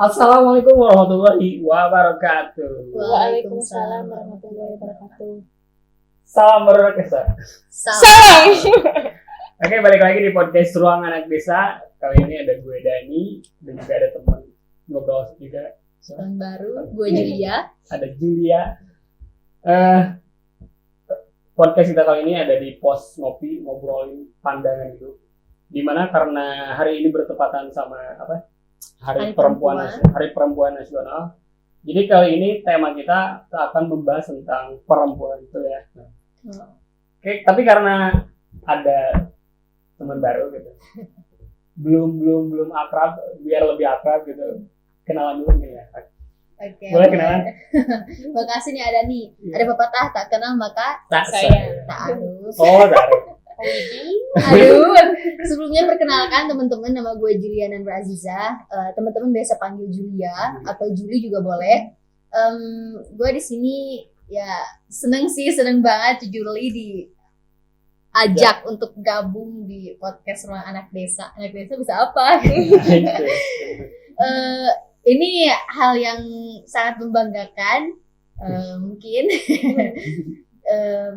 Assalamualaikum warahmatullahi wabarakatuh. Waalaikumsalam warahmatullahi wabarakatuh. Salam berkesah. Salam. Oke, balik lagi di podcast Ruang Anak Desa. Kali ini ada gue Dani dan juga ada teman ngobrol juga. Tahun baru, gue Julia. Ada Julia. Podcast kita kali ini ada di pos ngopi ngobrolin pandangan hidup. Dimana karena hari ini bertepatan sama Hari Perempuan Nasional. Jadi kali ini tema kita akan membahas tentang perempuan itu ya. Oke, tapi karena ada teman baru gitu, belum akrab, biar lebih akrab gitu, kenalan dulu nih ya. Oke. Boleh kenalan? Makasih nih ada nih. Ada pepatah tak kenal maka Tak sayang. Tak harus. Oh, taruh. Aduh. Sebelumnya perkenalkan teman-teman, nama gue Julia Nandra Aziza. Teman-teman biasa panggil Julia atau Juli juga boleh. Gue di sini ya seneng banget Juli diajak untuk gabung di podcast Ruang Anak Desa. Anak Desa bisa apa? Ini hal yang sangat membanggakan, mungkin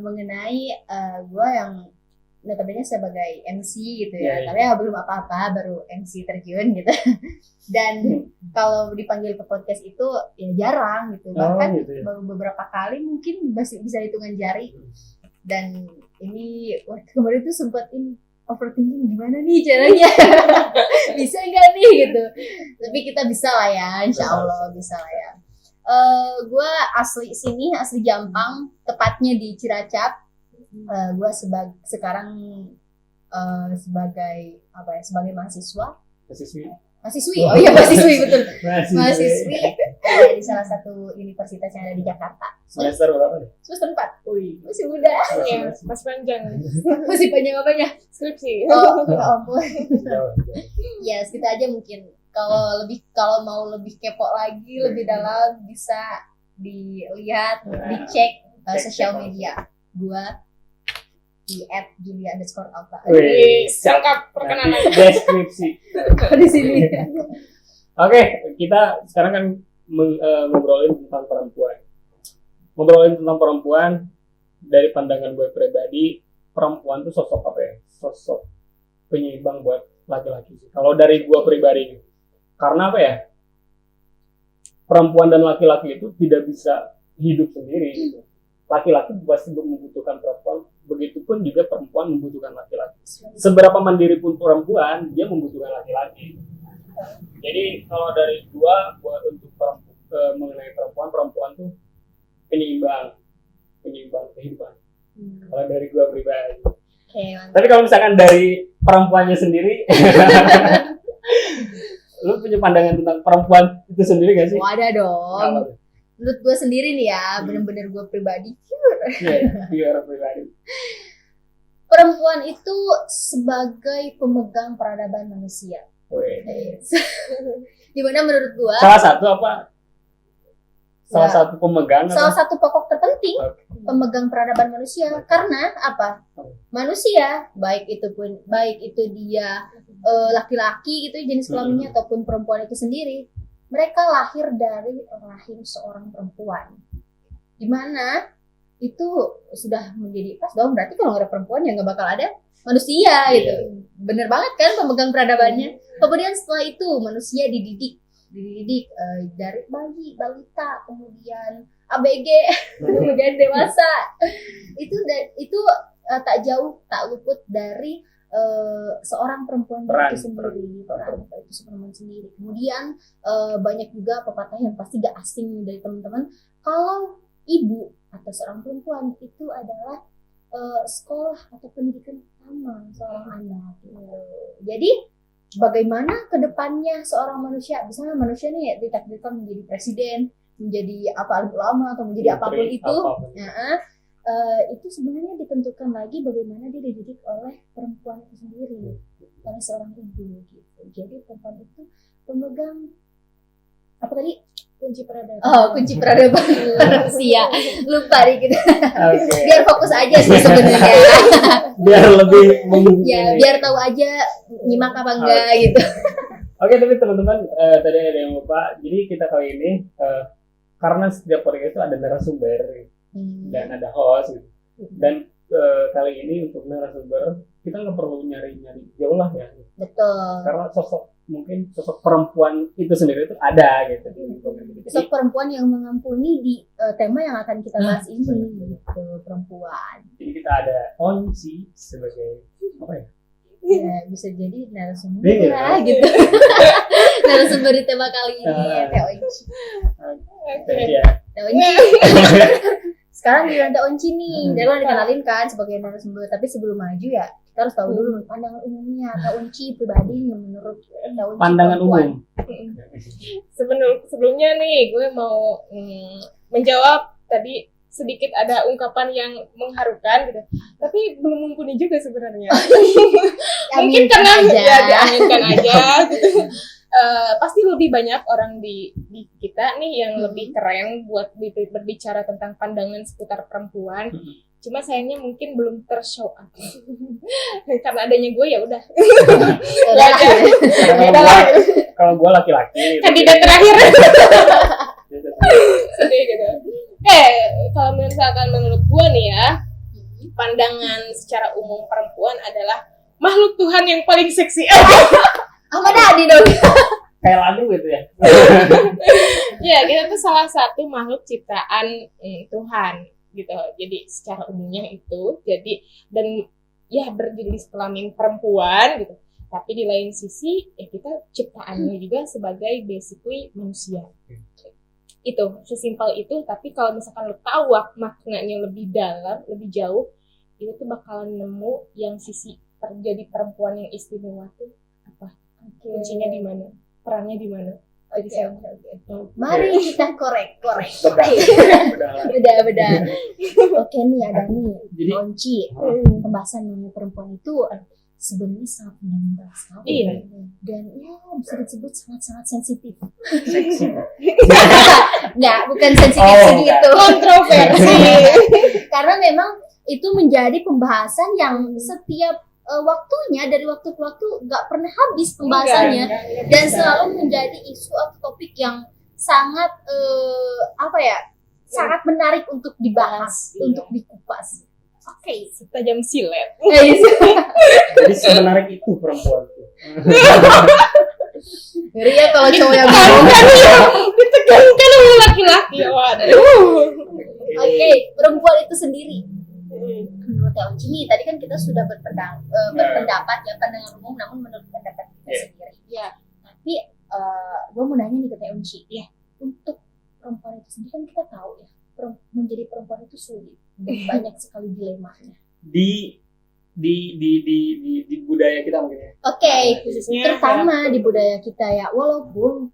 mengenai gue yang notabene sebagai MC gitu ya, tapi ya belum apa-apa, baru MC terjun gitu. Dan kalau dipanggil ke podcast itu ya jarang gitu, bahkan gitu ya. Baru beberapa kali mungkin masih bisa hitungan jari. Dan ini waktu kemarin tuh sempat overthinking gimana nih caranya, bisa nggak nih gitu. Tapi kita bisa lah ya, insya Allah bisa lah ya. Gue asli Jampang, tepatnya di Ciracap. Gue sekarang sebagai mahasiswi. Oh iya, mahasiswi betul. Mahasiswi di salah satu universitas yang ada di Jakarta. Semester berapa nih? Semester 4. Masih muda. Masih panjang. Masih panjang apanya? Skripsi. Oh, ya ampun. Ya, segitu aja mungkin. Kalau mau lebih kepo lagi, lebih dalam, bisa dilihat, dicek sosial media gua di @julia_alta. Lengkap perkenalan. Deskripsi. Di sini. Oke, kita sekarang kan ngobrolin tentang perempuan. Dari pandangan gue pribadi, perempuan tuh sosok apa ya? Sosok penyeimbang buat laki-laki sih. Kalau dari gue pribadi, karena apa ya? Perempuan dan laki-laki itu tidak bisa hidup sendiri gitu. Laki-laki pasti membutuhkan perempuan, begitupun juga perempuan membutuhkan laki-laki. Seberapa mandiri pun perempuan, dia membutuhkan laki-laki. Jadi kalau dari gua untuk mengenai perempuan tuh penyeimbang kehidupan. Kalau dari gua pribadi. Tapi kalau misalkan dari perempuannya sendiri, lu punya pandangan tentang perempuan itu sendiri gak sih? Oh, ada dong. Menurut gue sendiri nih ya, benar-benar gue pribadi pure pribadi. Perempuan itu sebagai pemegang peradaban manusia. Gimana menurut gue? Salah satu pemegang. Salah satu pokok terpenting pemegang peradaban manusia. Karena apa? Manusia, baik itu dia laki-laki itu jenis kelaminnya ataupun perempuan itu sendiri. Mereka lahir dari rahim seorang perempuan, dimana itu sudah menjadi pas dong. Berarti kalau nggak ada perempuan ya nggak bakal ada manusia gitu. Bener banget kan pemegang peradabannya. Kemudian setelah itu manusia dididik dari bayi, balita, kemudian ABG, kemudian dewasa. Itu tak luput dari seorang perempuan itu sendiri. Kemudian banyak juga pepatah yang pasti gak asing dari teman-teman. Kalau ibu atau seorang perempuan itu adalah sekolah atau pendidikan pertama seorang anak. Jadi bagaimana kedepannya seorang manusia, misalnya manusia nih ditakdirkan menjadi presiden, menjadi alim ulama atau menjadi apapun itu. Itu sebenarnya ditentukan lagi bagaimana dia dididik oleh perempuan itu sendiri, oleh seorang ibu gitu. Jadi perempuan itu pemegang apa tadi? Kunci peradaban. Kunci peradaban. Sia, lupa dikit. Biar fokus aja sih sebenarnya. Biar lebih ya, biar tahu aja nyimak apa enggak gitu. Oke, tapi teman-teman tadi ada yang lupa. Jadi kita kali ini karena setiap podcast itu ada narasumber dan ada host gitu. Dan kali ini untuk narasumber kita nggak perlu nyari-nyari jauh lah ya. Betul. Karena mungkin sosok perempuan itu sendiri itu ada gitu. Sosok perempuan yang mengampuni di tema yang akan kita bahas ini, gitu, perempuan. Jadi kita ada Onci sebagai apa ya? Ya, bisa jadi narasumber Iya. lah gitu. Narasumber di tema kali ini ya, Teh Onci. Jadi ya. Teh Onci. Sekarang di Teh Onci nih, dia kan dikenalin kan sebagai narasumber. Tapi sebelum maju ya, kita harus tahu dulu pandangan umumnya Teh Onci pribadi yang menurut Teh Onci Pandangan perempuan. umum. Sebelumnya nih gue mau menjawab tadi sedikit ada ungkapan yang mengharukan gitu, tapi belum mumpuni juga sebenarnya. Mungkin karena ya diaminkan aja gitu. Pasti lebih banyak orang di kita nih yang lebih keren buat berbicara tentang pandangan seputar perempuan. Cuma sayangnya mungkin belum tershow up. Karena adanya gue ya udah. Kalau gue laki-laki. Kandidat terakhir. Sedih gitu. Kalau misalkan menurut gue nih ya, pandangan secara umum perempuan adalah makhluk Tuhan yang paling seksi. Ahmad Dhani dong. Kayak lagu gitu ya. Ya, kita tuh salah satu makhluk ciptaan Tuhan gitu. Jadi secara umumnya itu, jadi dan ya berjenis kelamin perempuan gitu. Tapi di lain sisi ya kita ciptaannya juga sebagai basically manusia. Itu sesimpel itu. Tapi kalau misalkan lo tahu maknanya lebih dalam, lebih jauh, itu tuh bakalan nemu yang sisi terjadi perempuan yang istimewa tuh apa? Kuncinya di mana? Perannya di mana? Oke. Mari kita korek. Beda. Oke nih ada nih Jadi Onci. Pembahasan mengenai perempuan itu sebenarnya sangat fundamental sekali. Iya. Dan ya bisa disebut sangat-sangat sensitif. seksi. Nggak, bukan sensitif Oh, segitu. Kontroversi. Karena memang itu menjadi pembahasan yang setiap waktunya dari waktu ke waktu nggak pernah habis pembahasannya. Enggak. Dan selalu menjadi isu atau topik yang sangat sangat menarik untuk dibahas, Iya. untuk dikupas. Oke. Setajam silet. Jadi semenarik itu perempuan tuh. Ngeri ya kalau cowok yang Ditekankan oleh laki-laki. Waduh. Oke, perempuan itu sendiri. Menurut Teh Onci nih, tadi kan kita sudah berpendapat ya, pandangan umum, namun menurut pendapat kita sendiri. Ya. Tapi gue mau nanya nih ke Teh Onci. Ya. Untuk perempuan itu sendiri kan kita tahu ya, menjadi perempuan itu sulit dan banyak sekali dilemanya. Di budaya kita mungkin ya. Oke, Khususnya terutama di budaya kita ya, walaupun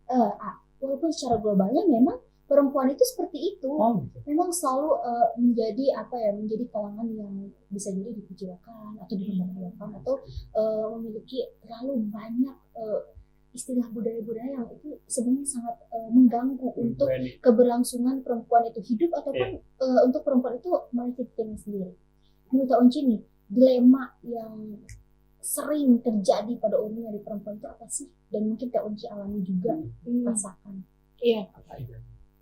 secara globalnya memang perempuan itu seperti itu. Oh, gitu. Memang selalu menjadi menjadi kalangan yang bisa jadi dikucilkan atau direndah-rendahkan atau memiliki terlalu banyak istilah budaya-budaya yang itu sebenarnya sangat mengganggu untuk keberlangsungan perempuan itu hidup ataupun untuk perempuan itu memiliki dirinya sendiri. Menurut Teh Onci nih, dilema yang sering terjadi pada umumnya di perempuan itu apa sih? Dan mungkin Teh Onci alami juga rasakan. Iya.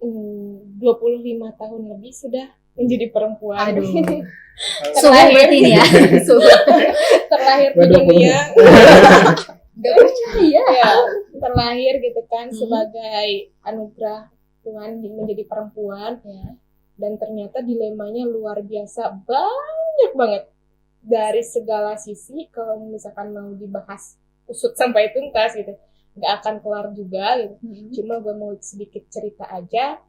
25 tahun lebih sudah menjadi perempuan. Aduh. Suhu berarti ini ya. Terlahir di dunia. Gak percaya. Ya, terlahir gitu kan sebagai anugerah Tuhan menjadi perempuan. Ya. Dan ternyata dilemanya luar biasa, banyak banget dari segala sisi. Kalau misalkan mau dibahas usut sampai tuntas gitu, nggak akan kelar juga gitu. Cuma gue mau sedikit cerita aja.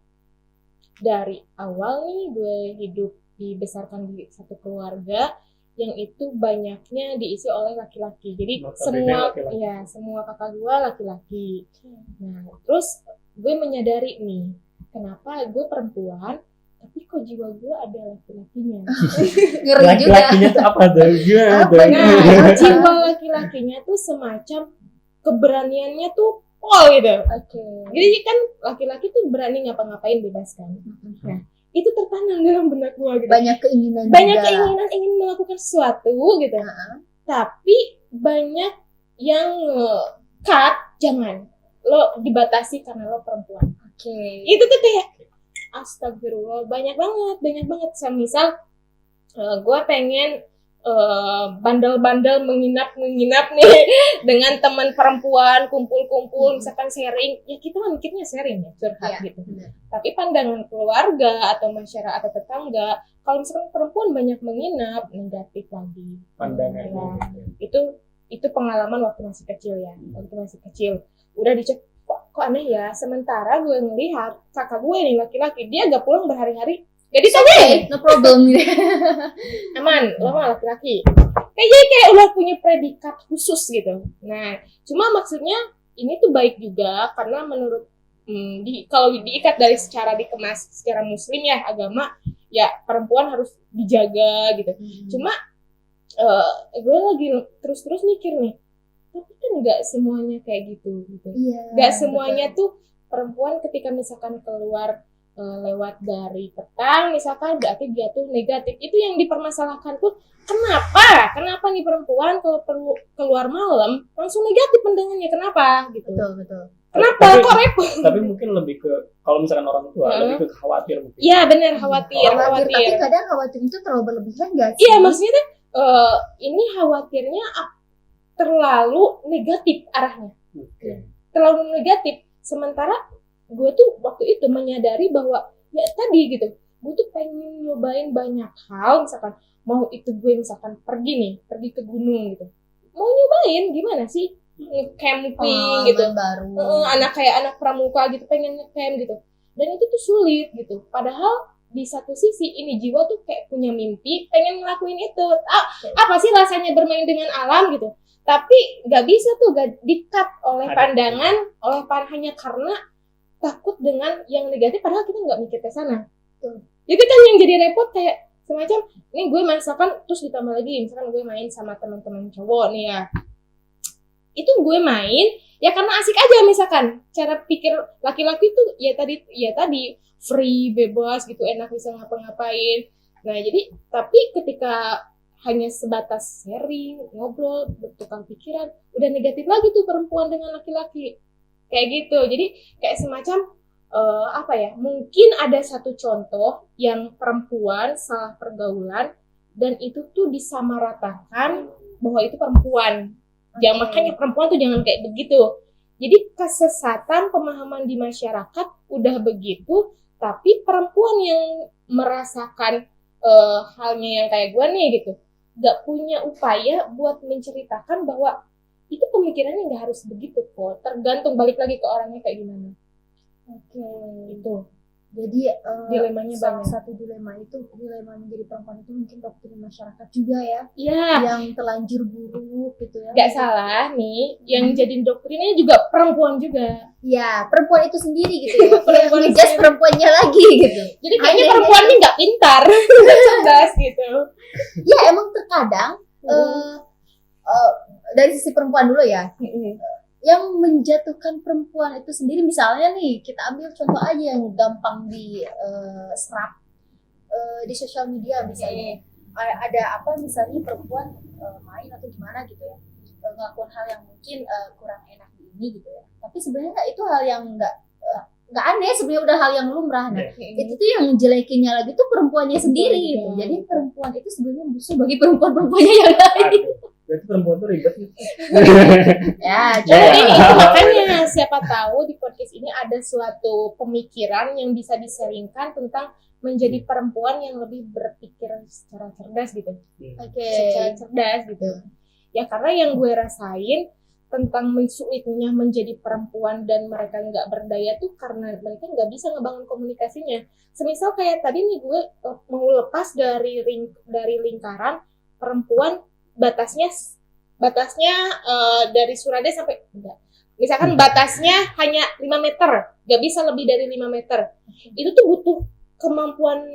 Dari awal nih gue hidup dibesarkan di satu keluarga yang itu banyaknya diisi oleh laki-laki. Jadi semua kakak gue laki-laki. Nah, terus gue menyadari nih, kenapa gue perempuan tapi kok jiwa gue ada laki-lakinya. Ngeri juga. Laki-lakinya tuh apa tuh? Nah, jiwa laki-lakinya tuh semacam keberaniannya tuh pol gitu. Oke. Jadi kan laki-laki tuh berani ngapa-ngapain bebas kan. Nah, itu tertanam dalam benak gue gitu. Banyak keinginan Ingin melakukan sesuatu gitu. Tapi banyak yang cut, jangan. Lo dibatasi karena lo perempuan. Oke. Itu tuh kayak astagfirullah, banyak banget. Misal gue pengen bandel-bandel menginap nih dengan teman perempuan, kumpul-kumpul, misalkan sharing, ya kita kan mikirnya sharing ya, curhat gitu. Tapi pandangan keluarga atau masyarakat atau tetangga, kalau misalkan perempuan banyak menginap, negatif lagi. Pandangan. Itu pengalaman waktu masih kecil ya, udah dicek kok aneh ya. Sementara gue ngelihat kakak gue nih laki-laki, dia gak pulang berhari-hari. Jadi Okay, no problem. aman, lo mah laki-laki. Kayak udah punya predikat khusus gitu. Nah, cuma maksudnya ini tuh baik juga karena menurut kalau diikat dari secara dikemas secara muslim ya, agama ya, perempuan harus dijaga gitu. Cuma gue lagi terus mikir nih, tapi kan nggak semuanya kayak gitu. Iya. Nggak semuanya tuh perempuan ketika misalkan keluar lewat dari petang misalkan berarti dia tuh negatif. Itu yang dipermasalahkan tuh kenapa nih perempuan kalau perlu keluar malam langsung negatif pandangannya, kenapa gitu. Betul. Kenapa kok repot? Tapi mungkin lebih ke kalau misalkan orang tua lebih ke khawatir mungkin. Iya benar, khawatir. Tapi kadang khawatir itu terlalu berlebihan nggak sih? Iya, maksudnya tuh ini khawatirnya terlalu negatif arahnya. Terlalu negatif. Sementara gue tuh waktu itu menyadari bahwa ya tadi gitu, gue tuh pengen nyobain banyak hal. Misalkan mau itu gue misalkan pergi ke gunung gitu, mau nyobain gimana sih camping gitu, baru. anak pramuka gitu, pengen nge-camp gitu, dan itu tuh sulit gitu. Padahal di satu sisi ini jiwa tuh kayak punya mimpi pengen ngelakuin itu. Apa sih rasanya bermain dengan alam gitu, tapi nggak bisa tuh, gak di-cut oleh pandangan, hanya karena takut dengan yang negatif, padahal kita nggak mikir ke sana. Itu kan yang jadi repot, kayak semacam ini gue misalkan terus ditambah lagi misalkan gue main sama teman-teman cowok nih ya, itu gue main ya karena asik aja. Misalkan cara pikir laki-laki tuh ya tadi free, bebas gitu, enak, bisa ngapa-ngapain. Nah jadi tapi ketika hanya sebatas sharing, ngobrol, bertukar pikiran, udah negatif lagi tuh perempuan dengan laki-laki. Kayak gitu. Jadi kayak semacam mungkin ada satu contoh yang perempuan salah pergaulan dan itu tuh disamaratakan bahwa itu perempuan. Jangan, makanya perempuan tuh jangan kayak begitu. Jadi kesesatan pemahaman di masyarakat udah begitu, tapi perempuan yang merasakan halnya yang kayak gue nih gitu, gak punya upaya buat menceritakan bahwa itu pemikirannya nggak harus begitu kok, tergantung balik lagi ke orangnya kayak gimana. Itu jadi dilemanya salah banyak. satu dilema menjadi perempuan itu mungkin doktrin masyarakat juga ya, Iya, yang terlanjur buruk gitu ya. nggak salah nih, yang jadi doktrinnya juga perempuan juga. Ya, perempuan itu sendiri gitu ya. Perempuan Yang ngejudge perempuannya lagi gitu. Jadi kayaknya perempuan ini nggak pintar, cerdas gitu. Ya emang terkadang dari sisi perempuan dulu ya, yang menjatuhkan perempuan itu sendiri. Misalnya nih, kita ambil contoh aja yang gampang diserap di sosial media. Misalnya ada apa, misalnya perempuan main atau gimana gitu ya, ngelakuin hal yang mungkin kurang enak di ini gitu ya, tapi sebenarnya itu hal yang nggak aneh, sebenarnya udah hal yang lumrah. Nah itu tuh yang menjelekinya lagi tuh perempuannya sendiri gitu. Jadi perempuan itu sebenarnya musuh bagi perempuannya yang lain. Berarti perempuan tuh ribet gitu. Ya, Jadi itu makanya siapa tahu di podcast ini ada suatu pemikiran yang bisa diseringkan tentang menjadi perempuan yang lebih berpikir secara cerdas gitu. Secara cerdas gitu. Ya karena yang gue rasain tentang sulitnya menjadi perempuan dan mereka nggak berdaya tuh karena mereka nggak bisa ngebangun komunikasinya. Semisal kayak tadi nih, gue mau lepas dari lingkaran perempuan, batasnya dari Surade sampai enggak. Misalkan batasnya hanya 5 meter, nggak bisa lebih dari 5 meter. Itu tuh butuh kemampuan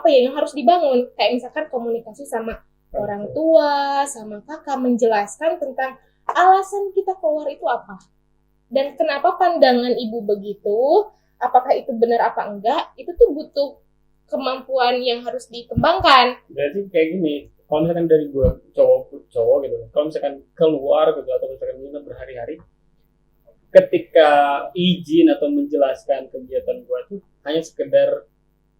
yang harus dibangun. Kayak misalkan komunikasi sama orang tua, sama kakak, menjelaskan tentang alasan kita keluar itu apa. Dan kenapa pandangan ibu begitu, apakah itu benar apa enggak, itu tuh butuh kemampuan yang harus dikembangkan. Berarti kayak gini, kalau misalkan dari gue cowok gitu, kalau misalkan keluar gitu atau misalkan nginep berhari-hari, ketika izin atau menjelaskan kegiatan gue tuh hanya sekedar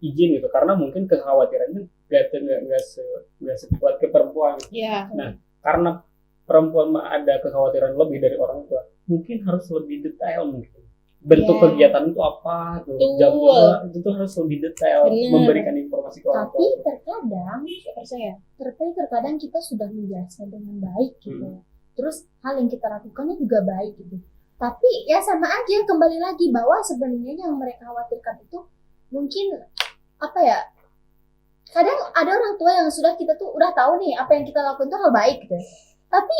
izin gitu, karena mungkin kekhawatirannya nggak sekuat ke perempuan gitu. Iya. Nah, karena perempuan mah ada kekhawatiran lebih dari orang tua, mungkin harus lebih detail mungkin. Bentuk Ya. kegiatan itu apa tuh, Betul. jamnya itu tuh harus lebih detail, Bener. memberikan informasi ke orang Tapi tua. terkadang kita sudah menjelaskan dengan baik gitu. Terus hal yang kita lakukannya juga baik gitu. Tapi ya sama aja, kembali lagi bahwa sebenarnya yang mereka khawatirkan itu mungkin apa ya? Kadang ada orang tua yang sudah kita tuh udah tahu nih apa yang kita lakukan itu hal baik gitu. Tapi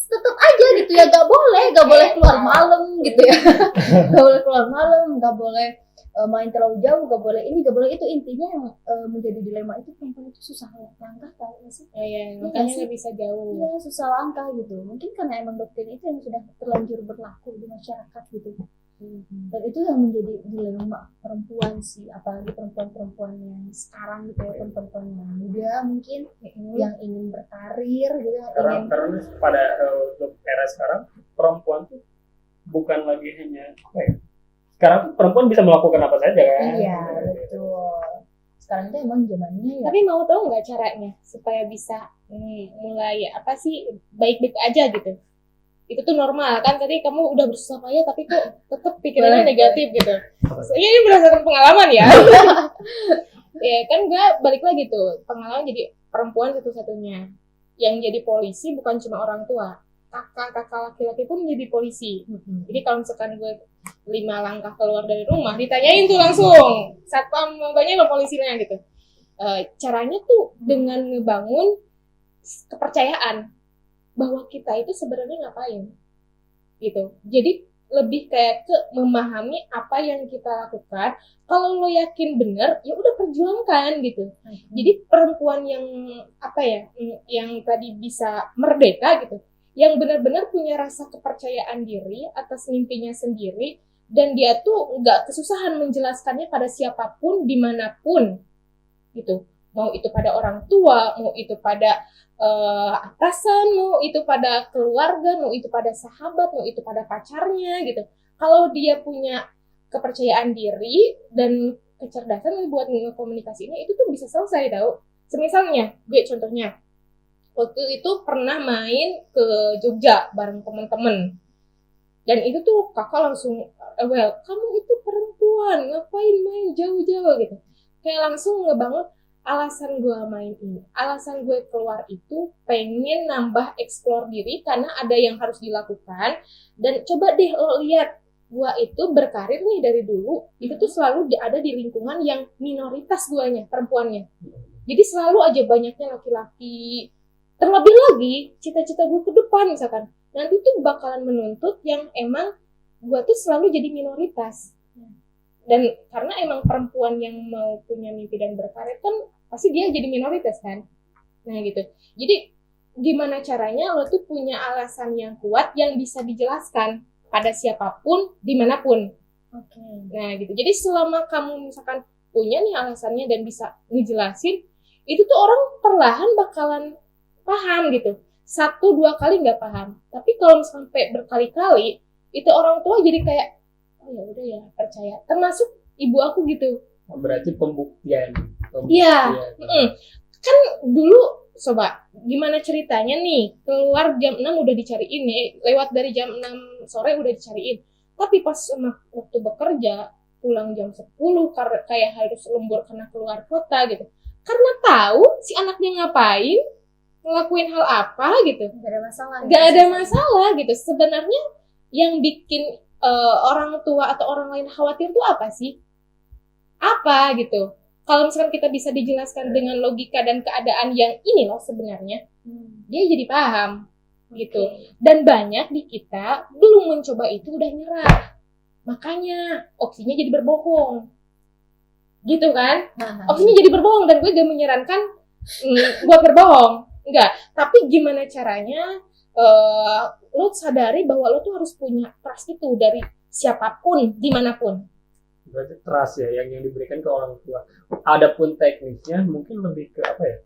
tetap aja gitu ya, gak boleh keluar malam gitu ya. Gak boleh keluar malam, gak boleh main terlalu jauh, gak boleh ini, gak boleh itu. Intinya yang menjadi dilema itu perempuan itu susah langkah, tahu gak sih? Iya, makanya nggak bisa jauh. Iya, susah langkah gitu. Mungkin karena emang doktrin itu yang sudah terlanjur berlaku di masyarakat gitu. Dan itu yang menjadi dilema perempuan sih, apalagi perempuan-perempuan yang sekarang gitu ya, perempuan yang muda mungkin yang ingin berkarir gitu, yang ingin Karena pada untuk era sekarang perempuan tuh bukan lagi hanya apa ya? Sekarang perempuan bisa melakukan apa saja kan? iya betul. Sekarang itu emang zamannya ya. Tapi mau tahu nggak caranya supaya bisa mulai apa sih baik-baik aja gitu? Itu tuh normal kan, tadi kamu udah berusaha payah tapi kok tetap pikirannya Boleh, negatif gitu. Ini berdasarkan pengalaman ya. Ya kan nggak, balik lagi tuh pengalaman jadi perempuan satu-satunya yang jadi polisi bukan cuma orang tua, kakak laki-laki pun jadi polisi. Jadi kalau misalkan gue 5 langkah keluar dari rumah ditanyain tuh langsung satpam banyak nggak polisinya gitu. Caranya tuh dengan ngebangun kepercayaan bahwa kita itu sebenarnya ngapain gitu. Jadi lebih kayak ke memahami apa yang kita lakukan. Kalau lo yakin bener, ya udah perjuangkan gitu. Jadi perempuan yang apa ya, yang tadi bisa merdeka gitu, yang benar-benar punya rasa kepercayaan diri atas mimpinya sendiri, dan dia tuh nggak kesusahan menjelaskannya pada siapapun dimanapun gitu. Mau itu pada orang tua, mau itu pada atasan, mau itu pada keluarga, mau itu pada sahabat, mau itu pada pacarnya gitu. Kalau dia punya kepercayaan diri dan kecerdasan buat ngekomunikasinya, itu tuh bisa selesai tau. Semisalnya, gue contohnya, waktu itu pernah main ke Jogja bareng temen-temen. Dan itu tuh kakak langsung, well, kamu itu perempuan, ngapain main jauh-jauh gitu. Kayak langsung ngebangun alasan gue main ini, alasan gue keluar itu pengen nambah explore diri karena ada yang harus dilakukan. Dan coba deh lo lihat, gue itu berkarir nih dari dulu, itu tuh selalu ada di lingkungan yang minoritas guanya, perempuannya. Jadi selalu aja banyaknya laki-laki. Terlebih lagi, cita-cita gue ke depan misalkan, nanti tuh bakalan menuntut yang emang gue tuh selalu jadi minoritas. Dan karena emang perempuan yang mau punya mimpi dan berkarir kan pasti dia jadi minoritas kan. Nah gitu. Jadi gimana caranya lo tuh punya alasan yang kuat yang bisa dijelaskan pada siapapun, dimanapun. Oke. Nah gitu. Jadi selama kamu misalkan punya nih alasannya dan bisa ngejelasin, itu tuh orang perlahan bakalan paham gitu. 1-2 kali nggak paham. Tapi kalau sampai berkali-kali, itu orang tua jadi kayak, oh ya udah ya percaya. Termasuk ibu aku gitu. Berarti pembuktian. Iya. Kan dulu coba gimana ceritanya nih, keluar jam 6 udah dicariin nih, lewat dari jam 6 sore udah dicariin. Tapi pas waktu bekerja pulang jam 10 kayak harus lembur karena keluar kota gitu. Karena tahu si anaknya ngapain, ngelakuin hal apa gitu. Gak ada masalah. Gak ada masalah gitu. Sebenarnya yang bikin orang tua atau orang lain khawatir tuh apa sih? Apa gitu. Kalau misalkan kita bisa dijelaskan dengan logika dan keadaan yang ini loh sebenarnya, dia jadi paham gitu. Dan banyak di kita belum mencoba itu udah nyerah. Makanya opsinya jadi berbohong. Gitu kan? Opsinya jadi berbohong, dan gue gak menyarankan buat berbohong. Enggak. Tapi gimana caranya lo sadari bahwa lo tuh harus punya trust itu dari siapapun, dimanapun. Berarti trust ya yang diberikan ke orang tua. Adapun teknisnya mungkin lebih ke apa ya?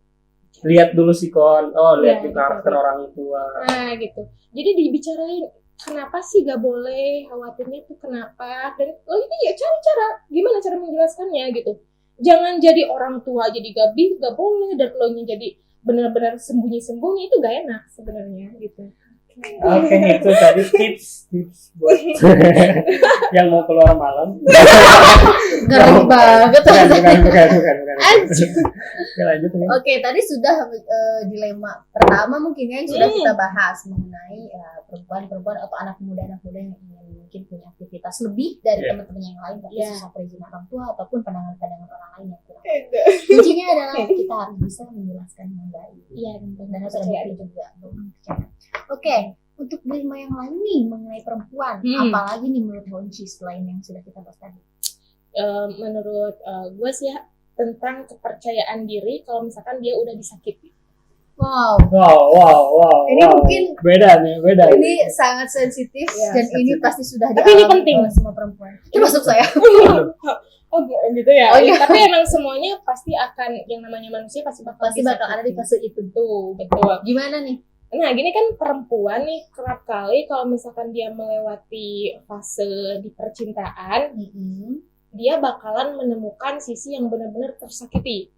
Lihat dulu sikon, lihat Ya, karakter orang tua. Nah gitu. Jadi dibicarain, kenapa sih gak boleh, khawatirnya tuh kenapa, dan lo ini ya cari cara gimana cara menjelaskannya gitu. Jangan jadi orang tua jadi gak boleh, dan lo nya jadi benar-benar sembunyi-sembunyi, itu gak enak sebenarnya gitu. Oke, itu tadi tips buat yang mau keluar malam. Ngeri banget. Bukan. Anjir. Oke, lanjut nih. Oke, tadi sudah dilema pertama mungkin yang sudah kita bahas mengenai perempuan atau anak muda yang ingin mungkin punya aktivitas lebih dari teman-teman yang lain, tapi susah perizinan orang tua ataupun pandangan-pandangan orang lain yang kurang. Kuncinya adalah kita harus bisa menjelaskan dengan baik. Iya, dan harus ada juga. Oke, untuk dilema yang lain nih mengenai perempuan, apalagi nih menurut Honci selain yang sudah kita bahas tadi? Menurut gue sih ya, tentang kepercayaan diri kalau misalkan dia udah disakiti. Wow. Ini mungkin beda. Ini sangat sensitif dan sensitif. Ini pasti sudah Tapi ini penting oleh semua perempuan. Termasuk saya. Gitu ya. Iya. Tapi emang semuanya pasti akan, yang namanya manusia pasti bakal ada di fase itu. Tuh, betul. Gimana nih? Nah, gini kan perempuan nih kerap kali kalau misalkan dia melewati fase di percintaan, dia bakalan menemukan sisi yang benar-benar tersakiti.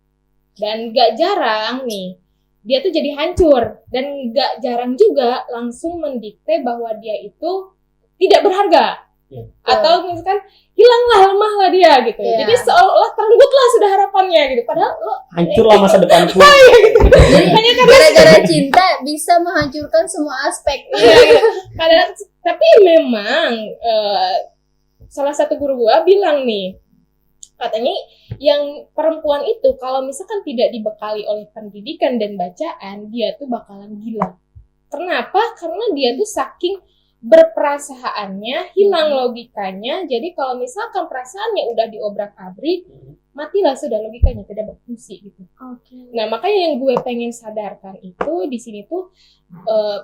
Dan gak jarang nih, dia tuh jadi hancur. Dan gak jarang juga langsung mendikte bahwa dia itu tidak berharga. Atau misalkan hilanglah, lemahlah dia gitu. Jadi seolah-olah terenggutlah sudah harapannya gitu. Padahal hancurlah masa depanku. Jadi gara-gara cinta bisa menghancurkan semua aspek. Padahal, tapi memang salah satu guru gua bilang nih, katanya yang perempuan itu kalau misalkan tidak dibekali oleh pendidikan dan bacaan, dia tuh bakalan gila. Kenapa? Karena dia tuh saking berperasaannya, hilang logikanya. Jadi kalau misalkan perasaannya udah diobrak-abrik, matilah sudah, logikanya tidak berfungsi gitu. Nah, makanya yang gue pengen sadarkan itu di sini tuh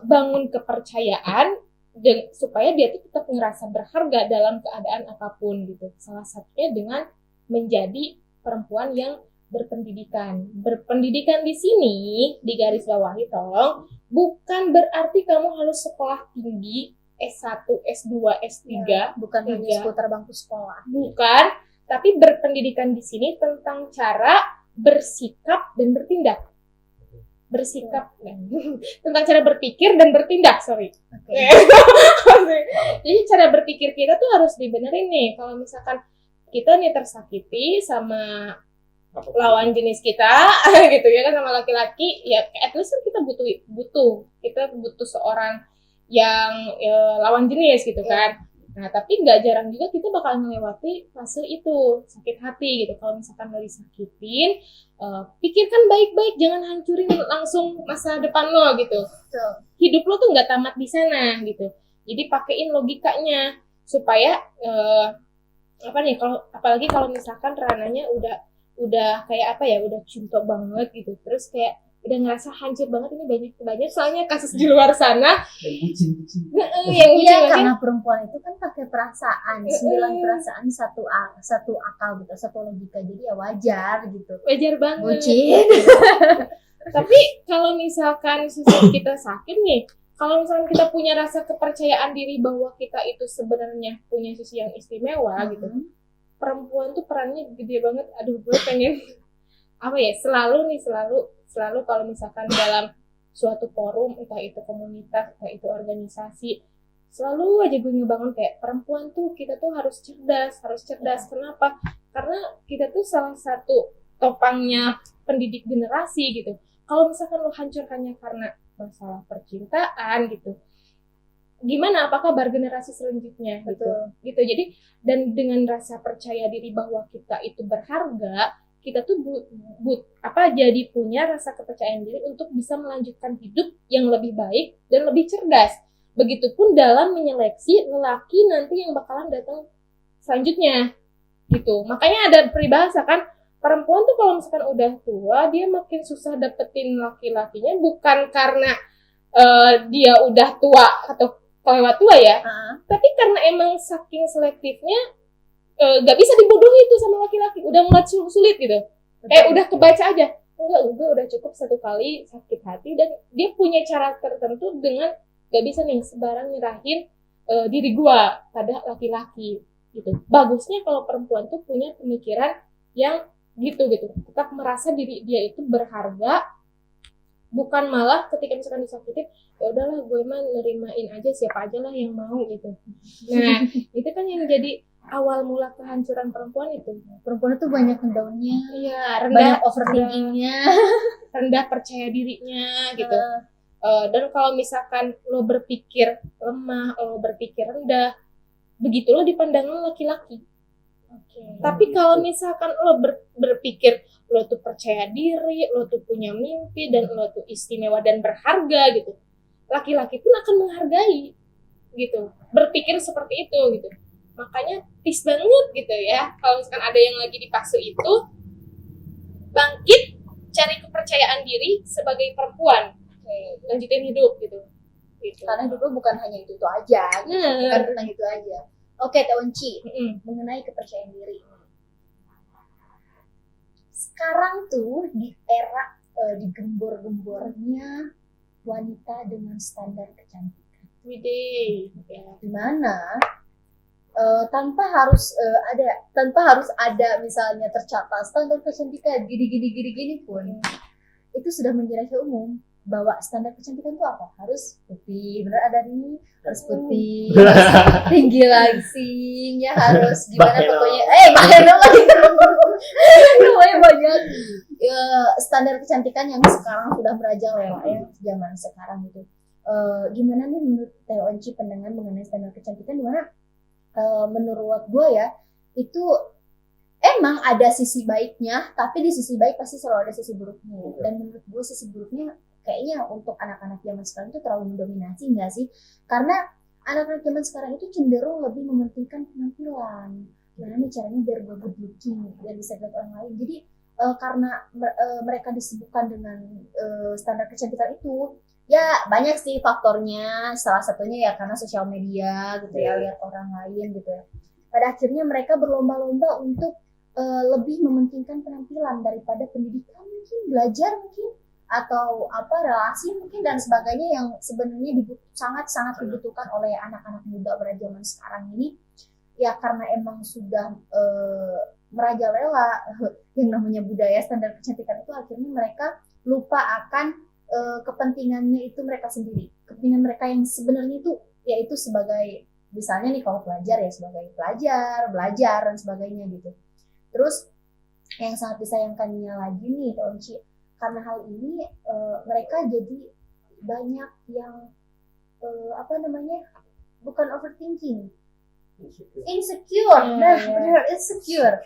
bangun kepercayaan dan supaya dia tuh tetap ngerasa berharga dalam keadaan apapun gitu. Salah satunya dengan menjadi perempuan yang berpendidikan. Berpendidikan di sini di garis bawahi tolong, bukan berarti kamu harus sekolah tinggi S1, S2, S3, bukan hanya seputar bangku sekolah. Bukan, tapi berpendidikan di sini tentang cara bersikap dan bertindak. Bersikap, tentang cara berpikir dan bertindak, Jadi cara berpikir kita tuh harus dibenerin nih. Kalau misalkan kita nih tersakiti sama lawan jenis kita, gitu ya kan, sama laki-laki, ya at least kan kita butuh seorang yang lawan jenis gitu kan. Nah, tapi nggak jarang juga kita bakal melewati fase itu, sakit hati gitu. Kalau misalkan lo disakitin, pikirkan baik-baik, jangan hancurin langsung masa depan lo gitu. Hidup lo tuh nggak tamat di sana gitu. Jadi pakein logikanya supaya apalagi kalau misalkan rananya udah kayak udah cinta banget gitu, terus kayak udah ngerasa hancur banget. Ini banyak soalnya kasus di luar sana yang bucin. Karena perempuan itu kan pakai perasaan, 9 perasaan, satu akal gitu, satu logika, jadi ya wajar banget bucin. Tapi kalau misalkan kita sakit nih, kalau misalkan kita punya rasa kepercayaan diri bahwa kita itu sebenarnya punya sisi yang istimewa gitu, perempuan tuh perannya gede banget. Aduh, gue pengen selalu kalau misalkan dalam suatu forum, entah itu komunitas, entah itu organisasi, selalu aja gue ngebangun kayak perempuan tuh, kita tuh harus cerdas. Kenapa? Karena kita tuh salah satu topangnya pendidik generasi gitu. Kalau misalkan lo hancur hanya karena masalah percintaan gitu, gimana apa kabar generasi selanjutnya gitu. Jadi dan dengan rasa percaya diri bahwa kita itu berharga, kita tuh jadi punya rasa kepercayaan diri untuk bisa melanjutkan hidup yang lebih baik dan lebih cerdas. Begitupun dalam menyeleksi lelaki nanti yang bakalan datang selanjutnya gitu. Makanya ada peribahasa kan, perempuan tuh kalau misalkan udah tua, dia makin susah dapetin laki-lakinya, bukan karena dia udah tua atau kelewat tua ya, tapi karena emang saking selektifnya, gak bisa dibodohi tuh sama laki-laki, udah mulai sulit gitu. Udah kebaca aja, enggak, gue udah cukup satu kali sakit hati, dan dia punya cara tertentu dengan gak bisa nih sebarang nyerahin diri gua pada laki-laki gitu. Bagusnya kalau perempuan tuh punya pemikiran yang gitu, tetap merasa diri dia itu berharga, bukan malah ketika misalkan disakitin ya udahlah gue mah nerimain aja, siapa aja lah yang mau gitu. Nah itu kan yang jadi awal mula kehancuran perempuan itu. Perempuan itu banyak down-nya, Iya, banyak overthinkingnya, rendah percaya dirinya gitu. Dan kalau misalkan lo berpikir lemah, lo berpikir rendah, begitulah dipandang laki-laki. Tapi kalau misalkan lo berpikir lo tuh percaya diri, lo tuh punya mimpi, dan lo tuh istimewa dan berharga gitu, laki-laki pun akan menghargai gitu. Berpikir seperti itu gitu. Makanya peace banget gitu ya. Kalau misalkan ada yang lagi di fase itu, bangkit, cari kepercayaan diri sebagai perempuan, lanjutin hidup gitu. Karena dulu bukan hanya itu aja, bukan tentang itu aja. Oke, Teh Onci, mengenai kepercayaan diri. Sekarang tuh di era digembor-gembornya wanita dengan standar kecantikan. Dimana tanpa harus ada misalnya tercatat standar kecantikan gini pun itu sudah menjadi rahasia umum bahwa standar kecantikan itu apa? Harus putih, bener ada ini, harus putih, harus tinggi langsingnya, harus gimana pokoknya, bahaya lagi namanya banyak standar kecantikan yang sekarang sudah merajalela ya zaman sekarang gitu. Gimana nih menurut Teh Onci pandangan mengenai standar kecantikan? Dimana menurut gue ya itu emang ada sisi baiknya, tapi di sisi baik pasti selalu ada sisi buruknya. Dan menurut gue sisi buruknya kayaknya untuk anak-anak zaman sekarang itu terlalu mendominasi nggak sih? Karena anak-anak zaman sekarang itu cenderung lebih mementingkan penampilan. Gimana caranya biar gue good looking, biar bisa dilihat orang lain. Jadi karena mereka disibukkan dengan standar kecantikan itu, ya banyak sih faktornya. Salah satunya ya karena sosial media gitu ya, lihat orang lain gitu ya. Pada akhirnya mereka berlomba-lomba untuk lebih mementingkan penampilan daripada pendidikan mungkin, belajar mungkin, atau relasi mungkin dan sebagainya yang sebenarnya sangat-sangat dibutuhkan oleh anak-anak muda pada zaman sekarang ini. Ya karena emang sudah merajalela yang namanya budaya standar kecantikan itu, akhirnya mereka lupa akan kepentingannya itu mereka sendiri. Kepentingan mereka yang sebenarnya itu yaitu sebagai misalnya nih kalau pelajar ya sebagai belajar dan sebagainya gitu. Terus yang sangat disayangkannya lagi nih Onci, karena hal ini mereka jadi banyak yang bukan overthinking, insecure. Benar, insecure.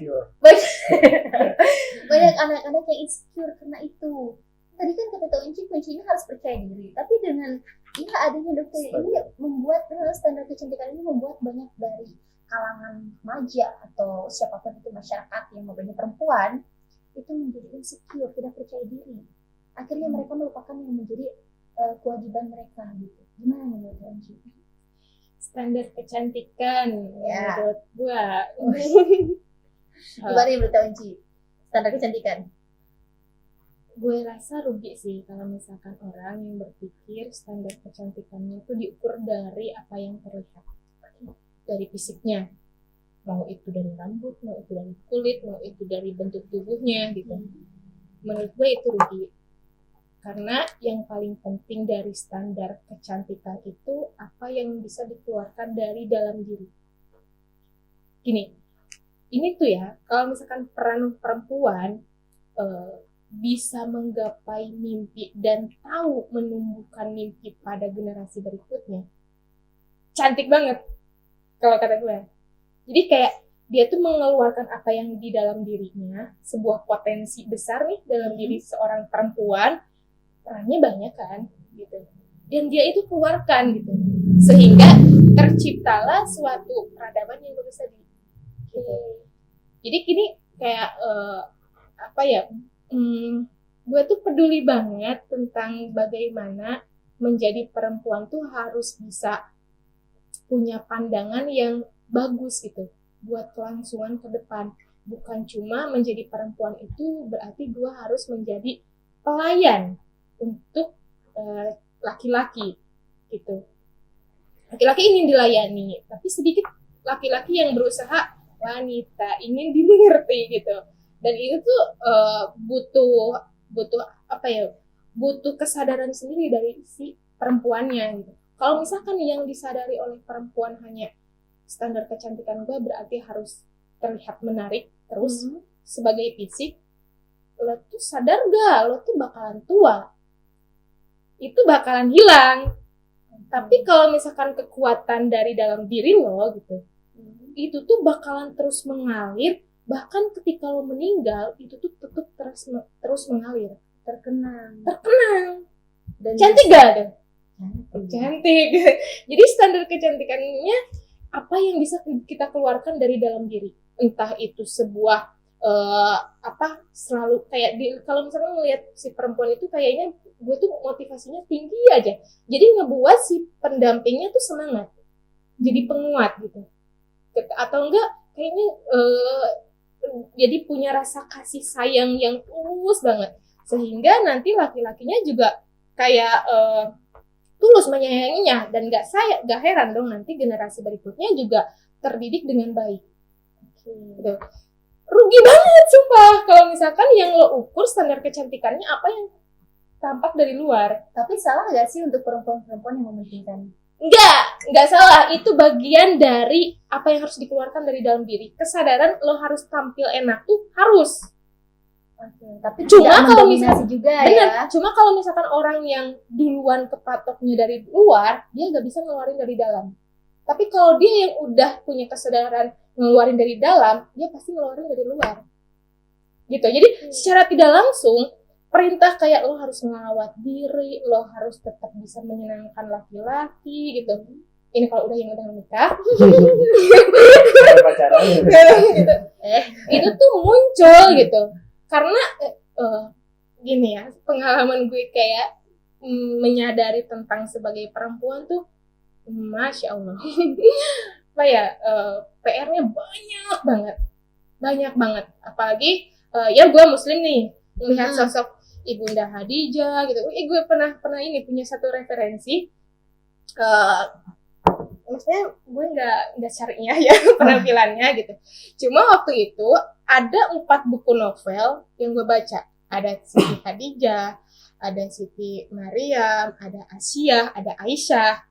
Banyak anak-anak yang insecure karena itu. Tadi kan kata Onci kuncinya harus percaya diri, tapi dengan adanya dokter ini membuat standar kecantikan ini membuat banyak dari kalangan remaja atau siapapun itu masyarakat yang banyak perempuan itu menjadi insecure, tidak percaya diri. Akhirnya mereka melupakan yang menjadi kewajiban mereka gitu. Gimana menurut Onci? Standar kecantikan menurut gua. Gimana menurut Onci? Standar kecantikan? Gue rasa rugi sih kalau misalkan orang yang berpikir standar kecantikannya itu diukur dari apa yang terlihat, dari fisiknya, mau itu dari rambut, mau itu dari kulit, mau itu dari bentuk tubuhnya gitu. Menurut gue itu rugi, karena yang paling penting dari standar kecantikan itu apa yang bisa dikeluarkan dari dalam diri. Gini, ini tuh ya, kalau misalkan peran perempuan bisa menggapai mimpi dan tahu menumbuhkan mimpi pada generasi berikutnya, cantik banget kalau kata gue. Jadi kayak dia tuh mengeluarkan apa yang di dalam dirinya, sebuah potensi besar nih dalam diri seorang perempuan, perannya banyak kan gitu, dan dia itu keluarkan gitu, sehingga terciptalah suatu peradaban yang bagus tadi gitu. Jadi gini kayak gue tuh peduli banget tentang bagaimana menjadi perempuan tuh harus bisa punya pandangan yang bagus gitu buat kelangsungan ke depan. Bukan cuma menjadi perempuan itu berarti gue harus menjadi pelayan untuk laki-laki gitu. laki-laki ingin dilayani, tapi sedikit laki-laki yang berusaha wanita ingin dimengerti gitu. Dan itu tuh butuh apa ya? Butuh kesadaran sendiri dari si perempuannya gitu. Kalau misalkan yang disadari oleh perempuan hanya standar kecantikan gue berarti harus terlihat menarik terus sebagai fisik, lo tuh sadar gak lo tuh bakalan tua, itu bakalan hilang. Tapi kalau misalkan kekuatan dari dalam diri lo gitu, itu tuh bakalan terus mengalir, bahkan ketika lo meninggal itu tuh tetap terus mengalir. Terkenang. Dan cantik gak tuh? Cantik. Jadi standar kecantikannya apa yang bisa kita keluarkan dari dalam diri, entah itu sebuah selalu kayak kalau misalnya ngelihat si perempuan itu kayaknya gue tuh motivasinya tinggi aja, jadi ngebuat si pendampingnya tuh semangat, jadi penguat gitu, atau enggak kayaknya jadi punya rasa kasih sayang yang tulus banget, sehingga nanti laki-lakinya juga kayak tulus menyayanginya, dan gak heran dong nanti generasi berikutnya juga terdidik dengan baik. Gitu. Rugi banget sumpah kalau misalkan yang lo ukur standar kecantikannya apa yang tampak dari luar. Tapi salah gak sih untuk perempuan-perempuan yang mementingkan? Enggak salah. Itu bagian dari apa yang harus dikeluarkan dari dalam diri. Kesadaran lo harus tampil enak tuh harus. Tapi cuma tidak kalau misalkan juga bener, ya. Cuma kalau misalkan orang yang duluan kepatoknya dari luar, dia nggak bisa ngeluarin dari dalam. Tapi kalau dia yang udah punya kesadaran ngeluarin dari dalam, dia pasti ngeluarin dari luar. Gitu. Jadi secara tidak langsung perintah kayak lo harus ngelawat diri, lo harus tetap bisa menyenangkan laki-laki gitu. Ini kalau yang udah menikah. Pacaran. Gitu. Itu tuh muncul gitu. Karena gini ya, pengalaman gue kayak menyadari tentang sebagai perempuan tuh, Masya Allah, apa ya, PR-nya banyak banget. Apalagi ya gue muslim nih, melihat sosok Ibunda Khadijah gitu. Gue pernah ini punya satu referensi. Maksudnya gue nggak syariah ya penampilannya gitu. Cuma waktu itu ada 4 buku novel yang gue baca. Ada Siti Khadijah, ada Siti Maryam, ada Asia, ada Aisyah.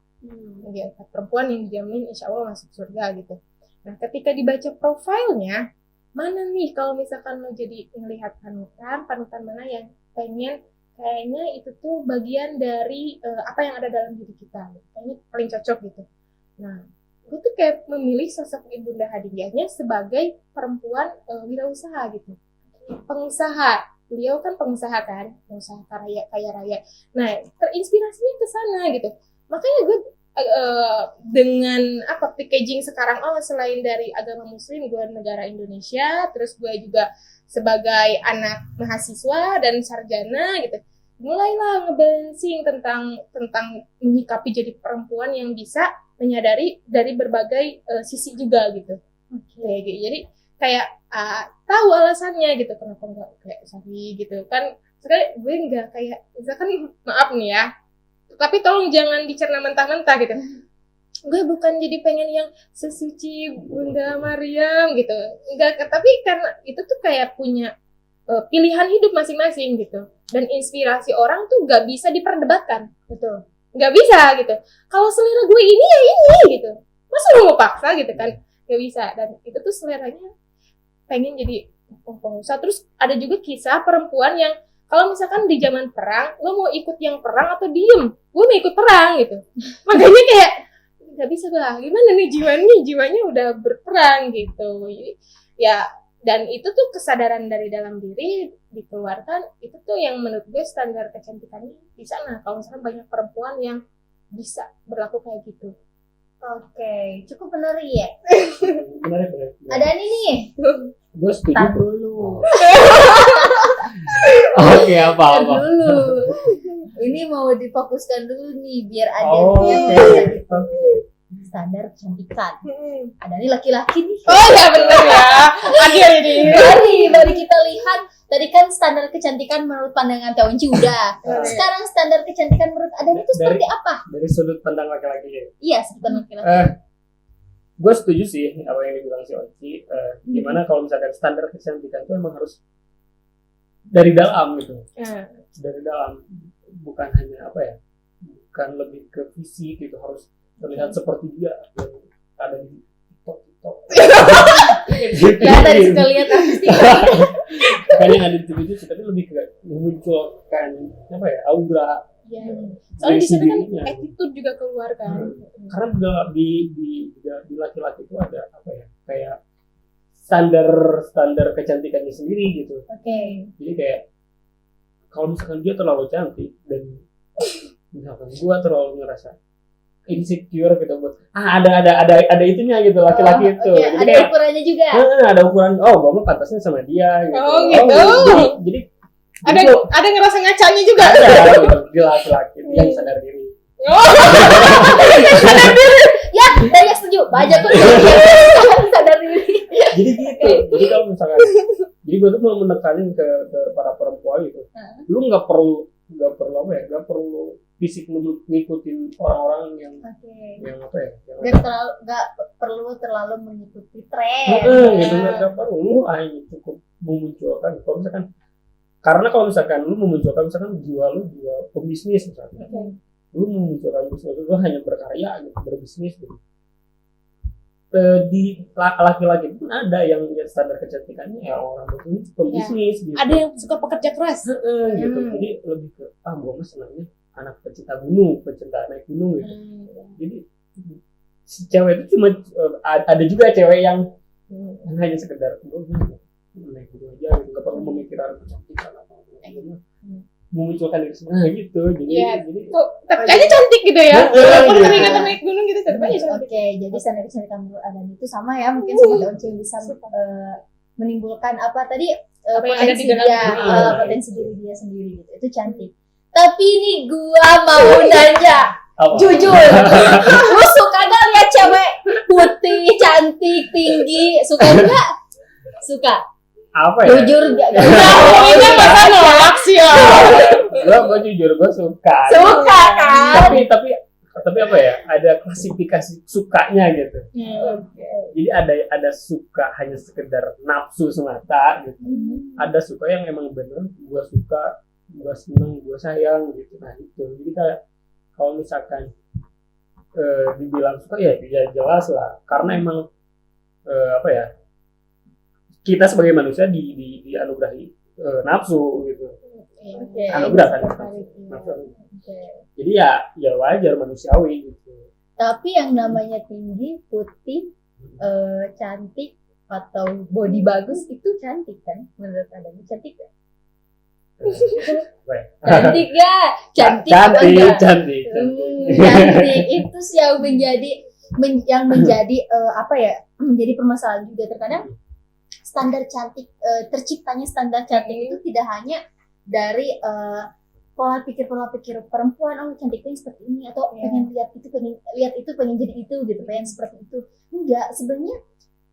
Dia 4 perempuan yang dijamin insya Allah masuk surga gitu. Nah ketika dibaca profilnya, mana nih kalau misalkan lo jadi melihat panutan mana yang kayaknya itu tuh bagian dari apa yang ada dalam diri kita. Kayaknya paling cocok gitu. Nah, gue tuh kayak memilih sosok Ibunda Khadijahnya sebagai perempuan wirausaha gitu. Pengusaha. Beliau kan pengusaha kaya raya. Nah, terinspirasinya ke sana gitu. Makanya gue dengan packaging sekarang selain dari agama muslim, gue negara Indonesia, terus gue juga sebagai anak mahasiswa dan sarjana gitu. Mulailah ngebalancing tentang menyikapi jadi perempuan yang bisa menyadari dari berbagai sisi juga gitu. Kayak gitu. Jadi kayak tahu alasannya gitu, kenapa nggak kayak Sari gitu kan. Sekali gue nggak kayak misalkan maaf nih ya, tapi tolong jangan dicerna mentah-mentah gitu. Gue bukan jadi pengen yang sesuci Bunda Maryam gitu, enggak, tapi karena itu tuh kayak punya pilihan hidup masing-masing gitu, dan inspirasi orang tuh gak bisa diperdebatkan gitu, gak bisa gitu. Kalau selera gue ini ya ini gitu, masa lo mau paksa gitu kan, gak bisa. Dan itu tuh seleranya pengen jadi pengusaha. Terus ada juga kisah perempuan yang kalau misalkan di zaman perang, lo mau ikut yang perang atau diem? Gue mau ikut perang gitu. Makanya kayak nggak bisa lah, gimana nih jiwanya udah berperang gitu. Jadi, ya, dan itu tuh kesadaran dari dalam diri dikeluarkan, itu tuh yang menurut gue standar kecantikannya di sana. Kalau misalkan banyak perempuan yang bisa berlaku kayak gitu. Oke, cukup menarik ya. Benar. Ada nih. Gue setuju. Tar dulu. Oke, apa? Dulu. Ini mau difokuskan dulu nih biar ada standar kecantikan. Ada nih laki-laki nih. Oh ya benar ya. Adil ini. Dari kita lihat Tadi kan standar kecantikan menurut pandangan Teonci udah. Sekarang standar kecantikan menurut Adam itu seperti apa? Dari sudut pandang laki-laki ya. Iya, standar laki-laki. Gue setuju sih apa yang dibilang si Onci. Gimana kalau misalkan standar kecantikan itu emang harus dari dalam gitu. Dari dalam, bukan hanya apa ya, bukan lebih ke fisik gitu, harus terlihat seperti dia yang ada di TikTok. Nah, tadi suka lihat artis Kan yang ada di TV itu tapi lebih ke memunculkan apa ya, aura. Soalnya di situ kan sendirinya. attitude juga keluar kan. Karena di laki-laki itu ada apa ya, kayak standar kecantikannya sendiri gitu. Jadi kayak kalau misalkan dia terlalu cantik dan misalkan gua terlalu ngerasa insecure gitu buat ada itunya gitu laki-laki itu. Jadi ada kayak, ukurannya juga. ada ukuran, gua mah pantasnya sama dia gitu. Gitu. Jadi Ada ngerasa ngacanya juga. ada gitu, di laki-laki yang sadar diri. Ya, saya setuju. Banyak tuh sadar diri. Jadi gitu. Jadi kalau misalkan, jadi gue tuh mau menekanin ke para perempuan gitu. Lu nggak perlu apa ya, nggak perlu fisik ngikutin orang-orang yang apa ya, Nggak perlu terlalu mengikuti tren. gitu, nggak perlu. Lu hanya cukup memunculkan. Kalau misalkan lu memunculkan, misalkan jiwa pembisnis misalnya. Lu memunculkan bisnis lu hanya berkarya gitu, berbisnis gitu. Di laki-laki pun ada yang standar kecantikannya ya orang itu pembisnis gitu. Ada yang suka pekerja keras. Gitu. Jadi lebih ke gua mah senangnya anak pecinta naik gunung gitu. Jadi si cewek itu cuma ada juga cewek yang hanya sekedar naik gunung aja gitu, nggak perlu memikirkan kecantikan apa memunculkan diri sendiri gitu. Jadi tapi kayaknya cantik gitu ya. Walaupun gitu. ternyata naik gunung gitu tetap aja cantik. Oke, jadi standar kecantikan menurut Adam itu sama ya, mungkin sama Teonci yang bisa menimbulkan apa tadi Apa yang ada di potensi dalam dia, diri. potensi diri dia sendiri gitu. Itu cantik. Tapi ini gua mau nanya, jujur, lu suka gak lihat cewek putih, cantik, tinggi? Suka nggak? Suka. Apa ya? Jujur gak? Ini masa nolak sih ya. Gue jujur gue suka. Suka kan? Tapi apa ya? Ada klasifikasi sukanya gitu. Jadi ada suka hanya sekedar nafsu semata gitu. Ada suka yang emang bener gue suka, gue seneng, gue sayang gitu. Nah itu. Jadi kalau misalkan dibilang suka ya jelas lah. Karena emang apa ya? Kita sebagai manusia dianugerahi nafsu gitu. Anugerah kan. Jadi ya wajar manusiawi gitu. Tapi yang namanya tinggi, putih, cantik atau body bagus itu cantik kan? Menurut Anda cantik gak? Cantik gak? Cantik apa enggak? Cantik. Cantik itu sih yang menjadi apa ya? Menjadi permasalahan juga terkadang standar cantik, terciptanya standar cantik itu tidak hanya dari pola pikir perempuan, cantiknya seperti ini, atau pengen lihat itu pengen jadi itu gitu, pengen seperti itu. Enggak, sebenarnya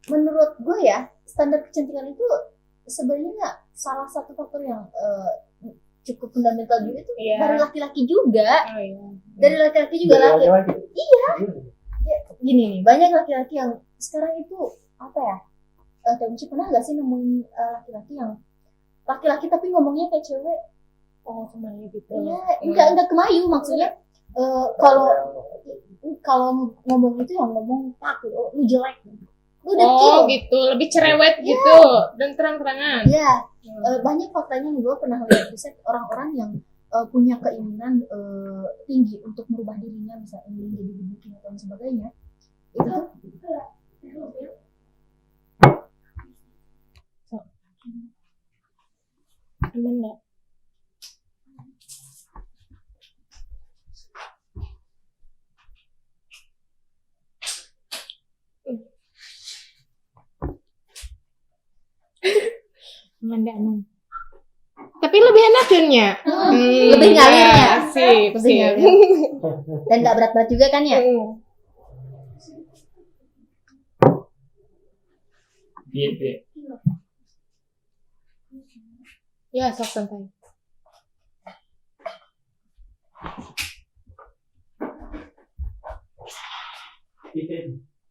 menurut gue ya, standar kecantikan itu sebenarnya salah satu faktor yang cukup fundamental juga itu dari laki-laki juga. Dari laki-laki juga. Iya. Gini nih, banyak laki-laki yang sekarang itu apa ya? Teonci pernah gak sih nemuin laki-laki tapi ngomongnya kayak cewek? Kemayu gitu. Iya, enggak kemayu maksudnya. Kalau ngomong itu yang ngomong lu jelek, lu udah gitu, lebih cerewet gitu dan terang-terangan. Iya, banyak faktanya gue pernah lihat riset orang-orang yang punya keinginan tinggi untuk merubah dirinya, misalnya ingin jadi dibikin atau sebagainya. Itu Aman nggak? Aman. Tapi lebih enak jadinya. Lebih ngalirnya. Sip. Dan nggak berat-berat juga kan ya? Gitu. Ya, sok santai.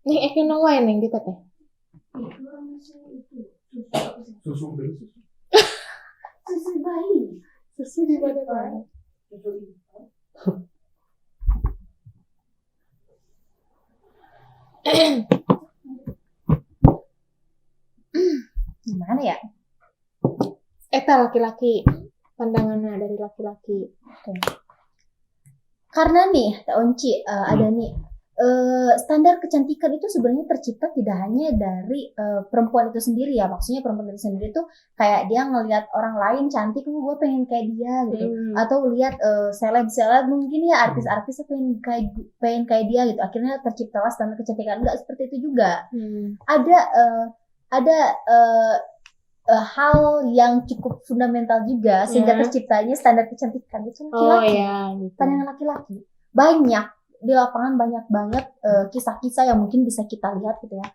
Nih, Eke nawain yang kita teh. Susu Susu bayi. Susu di mana? Gimana ya? Eta laki-laki. Pandangannya dari laki-laki. Karena nih, Teh Onci, ada nih standar kecantikan itu sebenarnya tercipta tidak hanya dari perempuan itu sendiri ya. Maksudnya perempuan itu sendiri tuh kayak dia ngelihat orang lain cantik, gue pengen kayak dia gitu. Atau lihat seleb-seleb mungkin ya, artis-artis pengen kayak dia gitu. Akhirnya terciptalah standar kecantikan. Enggak seperti itu juga. Ada hal yang cukup fundamental juga sehingga terciptanya standar kecantikan itu laki-laki. Gitu. Pandangan laki-laki. Banyak di lapangan, banyak banget kisah-kisah yang mungkin bisa kita lihat gitu ya.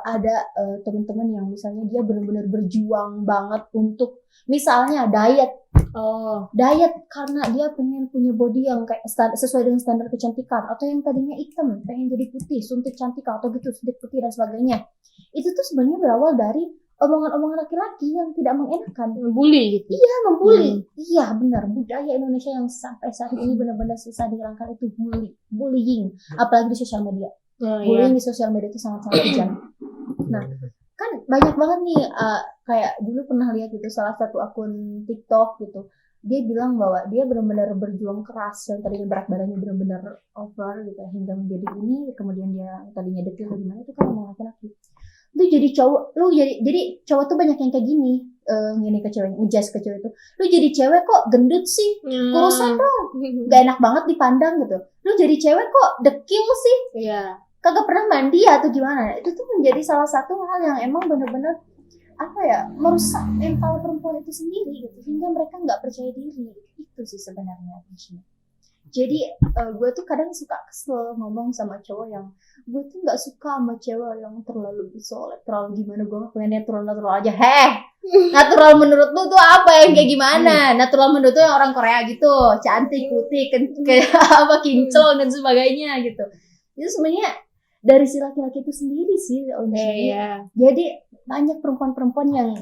Ada teman-teman yang misalnya dia benar-benar berjuang banget untuk misalnya diet. Diet karena dia pengen punya body yang kayak sesuai dengan standar kecantikan, atau yang tadinya hitam pengen jadi putih, suntik cantik atau gitu, suntik putih dan sebagainya. Itu tuh sebenarnya berawal dari omongan-omongan laki-laki yang tidak mengenakan, membuli gitu. Iya, membuli. Iya, benar. Budaya Indonesia yang sampai saat ini benar-benar susah dihilangkan itu bullying, apalagi di sosial media. Bullying di sosial media itu sangat-sangat kejam. Nah, kan banyak banget nih kayak dulu pernah lihat gitu salah satu akun TikTok gitu. Dia bilang bahwa dia benar-benar berjuang keras, yang tadinya berat badannya benar-benar over gitu hingga menjadi ini, kemudian dia tadinya dekil gimana itu kan omong laki-laki. Lu jadi cowok, jadi cowok tuh banyak yang kayak gini, gini ke cewek, ngejudge ke cewek itu. Lu jadi cewek kok gendut sih, kurusan dong, gak enak banget dipandang gitu. Lu jadi cewek kok dekil sih, kagak pernah mandi atau gimana. Itu tuh menjadi salah satu hal yang emang benar-benar merusak mental perempuan itu sendiri gitu, hingga mereka nggak percaya diri. Itu sih sebenarnya. Jadi gue tuh kadang suka kesel ngomong sama cowok yang gue tuh nggak suka sama cewek yang terlalu bisolek, terlalu gimana. Gue pengen natural aja. Natural menurut lu tuh apa yang kayak gimana? Natural menurut lu yang orang Korea gitu, cantik, putih, kayak apa, kinclong dan sebagainya gitu. Itu sebenarnya dari si laki-laki itu sendiri sih. Jadi banyak perempuan-perempuan yang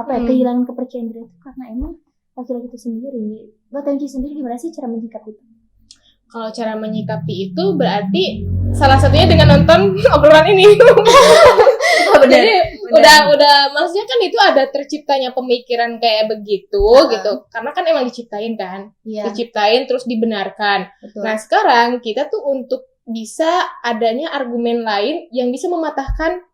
kehilangan kepercayaan diri itu karena emang laki-laki itu sendiri. Buat Onci sendiri gimana sih cara menyikapi itu? Kalau cara menyikapi itu berarti salah satunya dengan nonton obrolan ini. Jadi udah maksudnya kan itu ada terciptanya pemikiran kayak begitu gitu. Karena kan emang diciptain kan. Diciptain terus dibenarkan. Betul. Nah, sekarang kita tuh untuk bisa adanya argumen lain yang bisa mematahkan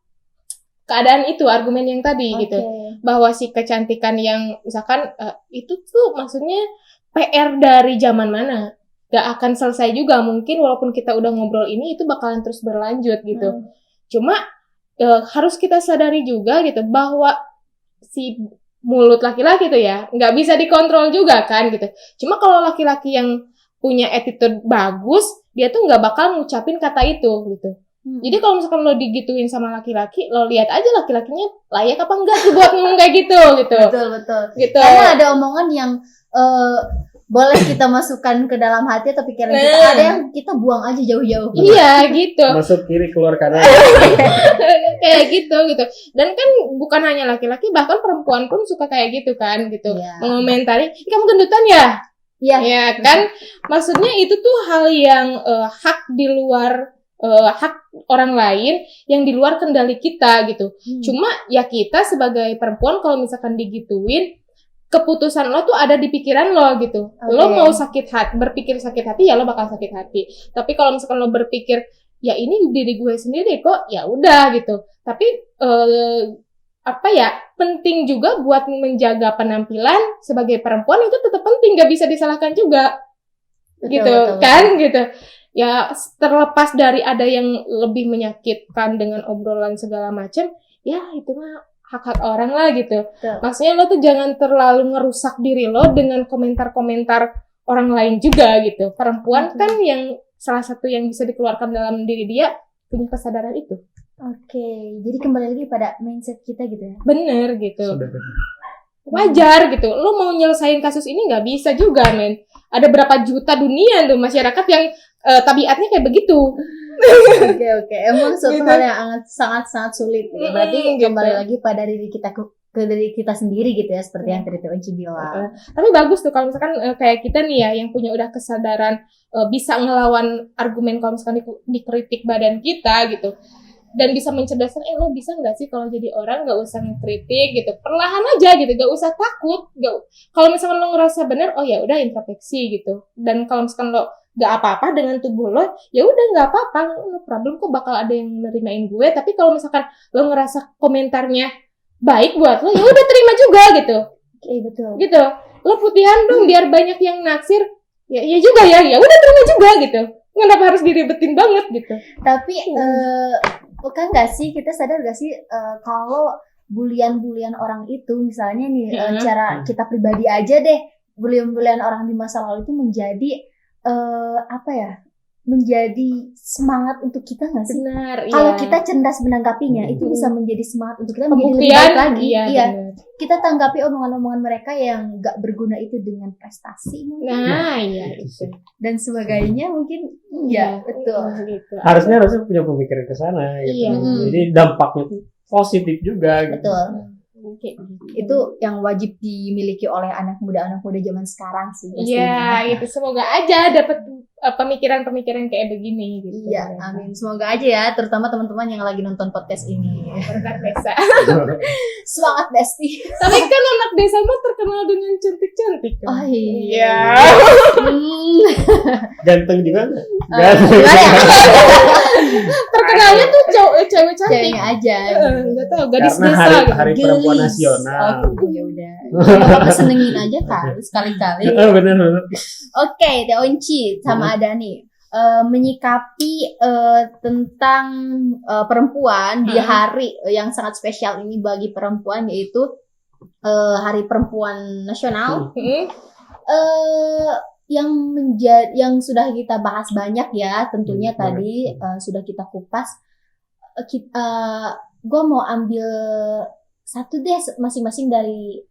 keadaan itu, argumen yang tadi gitu. Bahwa si kecantikan yang misalkan itu tuh maksudnya PR dari zaman mana, gak akan selesai juga. Mungkin walaupun kita udah ngobrol ini, itu bakalan terus berlanjut gitu. Cuma harus kita sadari juga gitu bahwa si mulut laki-laki tuh ya gak bisa dikontrol juga kan gitu. Cuma kalau laki-laki yang punya attitude bagus, dia tuh gak bakal ngucapin kata itu gitu. Jadi kalau misalkan lo digituin sama laki-laki, lo lihat aja laki-lakinya layak apa enggak sih buat ngomong kayak gitu. Betul. Gitu. Karena ada omongan yang boleh kita masukkan ke dalam hati atau pikiran kita, ada yang kita buang aja jauh-jauh. Iya gitu. Masuk kiri keluar kanan. Kayak gitu. Dan kan bukan hanya laki-laki, bahkan perempuan pun suka kayak gitu kan gitu. Mengomentari, kamu gendutan ya? Ya kan. Maksudnya itu tuh hal yang hak di luar hak orang lain yang di luar kendali kita gitu. Cuma ya kita sebagai perempuan kalau misalkan digituin, keputusan lo tuh ada di pikiran lo gitu. Lo mau berpikir sakit hati ya lo bakal sakit hati. Tapi kalau misalkan lo berpikir ya ini diri gue sendiri kok, ya udah gitu. Tapi penting juga buat menjaga penampilan sebagai perempuan, itu tetap penting, gak bisa disalahkan juga. Betul. Gitu. Ya terlepas dari ada yang lebih menyakitkan dengan obrolan segala macam, ya itu mah hak-hak orang lah gitu. Maksudnya lo tuh jangan terlalu ngerusak diri lo dengan komentar-komentar orang lain juga gitu. Perempuan kan yang salah satu yang bisa dikeluarkan dalam diri dia punya kesadaran itu. Jadi kembali lagi pada mindset kita gitu ya. Bener gitu. wajar gitu. Lo mau nyelesain kasus ini nggak bisa juga, men. Ada berapa juta dunia tuh masyarakat yang tabiatnya kayak begitu. Oke. Emang suatu hal yang sangat sulit. Ya. Berarti gitu. kembali lagi pada diri kita ke diri kita sendiri gitu ya, seperti yang tadi Onci bilang. Tapi bagus tuh kalau misalkan kayak kita nih ya yang punya udah kesadaran bisa ngelawan argumen kalau misalkan dikritik badan kita gitu. Dan bisa mencerdaskan, lo bisa nggak sih kalau jadi orang nggak usah ngekritik gitu, perlahan aja gitu, nggak usah takut. Kalau misalkan lo ngerasa benar, oh ya udah introspeksi gitu. Dan kalau misalkan lo nggak apa-apa dengan tubuh lo, ya udah nggak apa-apa, no problem kok, bakal ada yang nerimain gue. Tapi kalau misalkan lo ngerasa komentarnya baik buat lo, ya udah terima juga gitu. Oke, betul. Gitu, lo putihan dong biar banyak yang naksir, ya juga ya udah terima juga gitu. Kenapa harus diribetin banget gitu? Tapi bukan nggak sih, kita sadar nggak sih kalau bulian orang itu misalnya nih cara kita pribadi aja deh, bulian orang di masa lalu itu menjadi menjadi semangat untuk kita nggak sih? Benar. Kalau iya. kita cerdas menanggapinya, itu bisa menjadi semangat untuk kita menjadi lebih Pembuktian, baik lagi. iya. Kita tanggapi omongan-omongan mereka yang nggak berguna itu dengan prestasi mungkin. Nah, iya itu. Dan sebagainya mungkin. Iya, betul. Gitu. Harusnya punya pemikiran ke sana gitu. Iya. Jadi dampaknya tuh positif juga gitu. Betul. Oke. Itu yang wajib dimiliki oleh anak muda zaman sekarang sih. Iya, itu semoga aja dapat pemikiran-pemikiran kayak begini gitu. Iya, amin. Semoga aja ya, terutama teman-teman yang lagi nonton podcast ini. Berkat desa. Semangat Besti. Tapi kan anak desa mah terkenal dengan cantik-cantik kan. Oh iya. Iya. Ganteng juga nggak? Gimana ya? Terkenalnya tuh cewek cantik. Ceweknya aja. Enggak tahu, gadis Karena desa gitu. hari perempuan nasional. Oh, ya udah. Apa senengin aja kali sekali-kali. Bener. Oke, Teh Onci sama Adani menyikapi tentang perempuan di hari yang sangat spesial ini bagi perempuan, yaitu Hari Perempuan Nasional. Yang sudah kita bahas banyak ya, tentunya tadi sudah kita kupas. Gue mau ambil satu deh masing-masing dari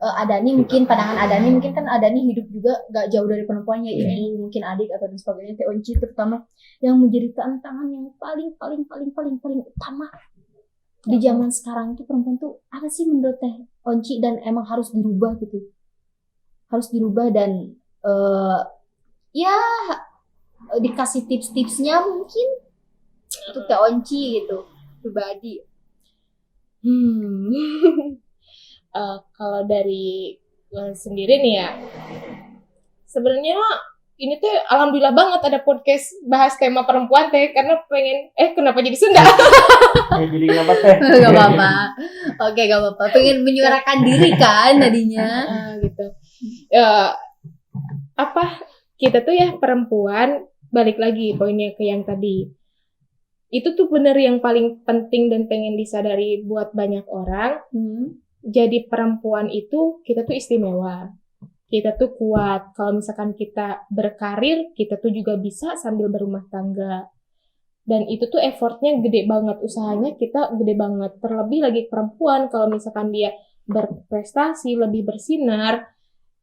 Adani, mungkin pandangan Adani, mungkin kan Adani hidup juga gak jauh dari perempuannya, ibu, mungkin adik atau dan sebagainya. Teh Onci terutama yang menjadi tantangan yang paling utama di zaman sekarang itu perempuan tuh apa sih menurut Teh Onci, dan emang harus dirubah gitu, harus dirubah dan dikasih tips-tipsnya mungkin untuk Teh Onci gitu pribadi. Kalau dari gue sendiri nih ya, sebenarnya ini tuh alhamdulillah banget ada podcast bahas tema perempuan teh, karena pengen kenapa jadi Sunda? Jadi kenapa teh? Gak apa-apa. Oke, gak apa-apa. Pengen menyuarakan diri kan tadinya. Gitu. Kita tuh ya perempuan, balik lagi poinnya ke yang tadi. Itu tuh bener yang paling penting dan pengen disadari buat banyak orang. Jadi perempuan itu kita tuh istimewa, kita tuh kuat. Kalau misalkan kita berkarir, kita tuh juga bisa sambil berumah tangga. Dan itu tuh effortnya gede banget, usahanya kita gede banget. Terlebih lagi perempuan, kalau misalkan dia berprestasi, lebih bersinar,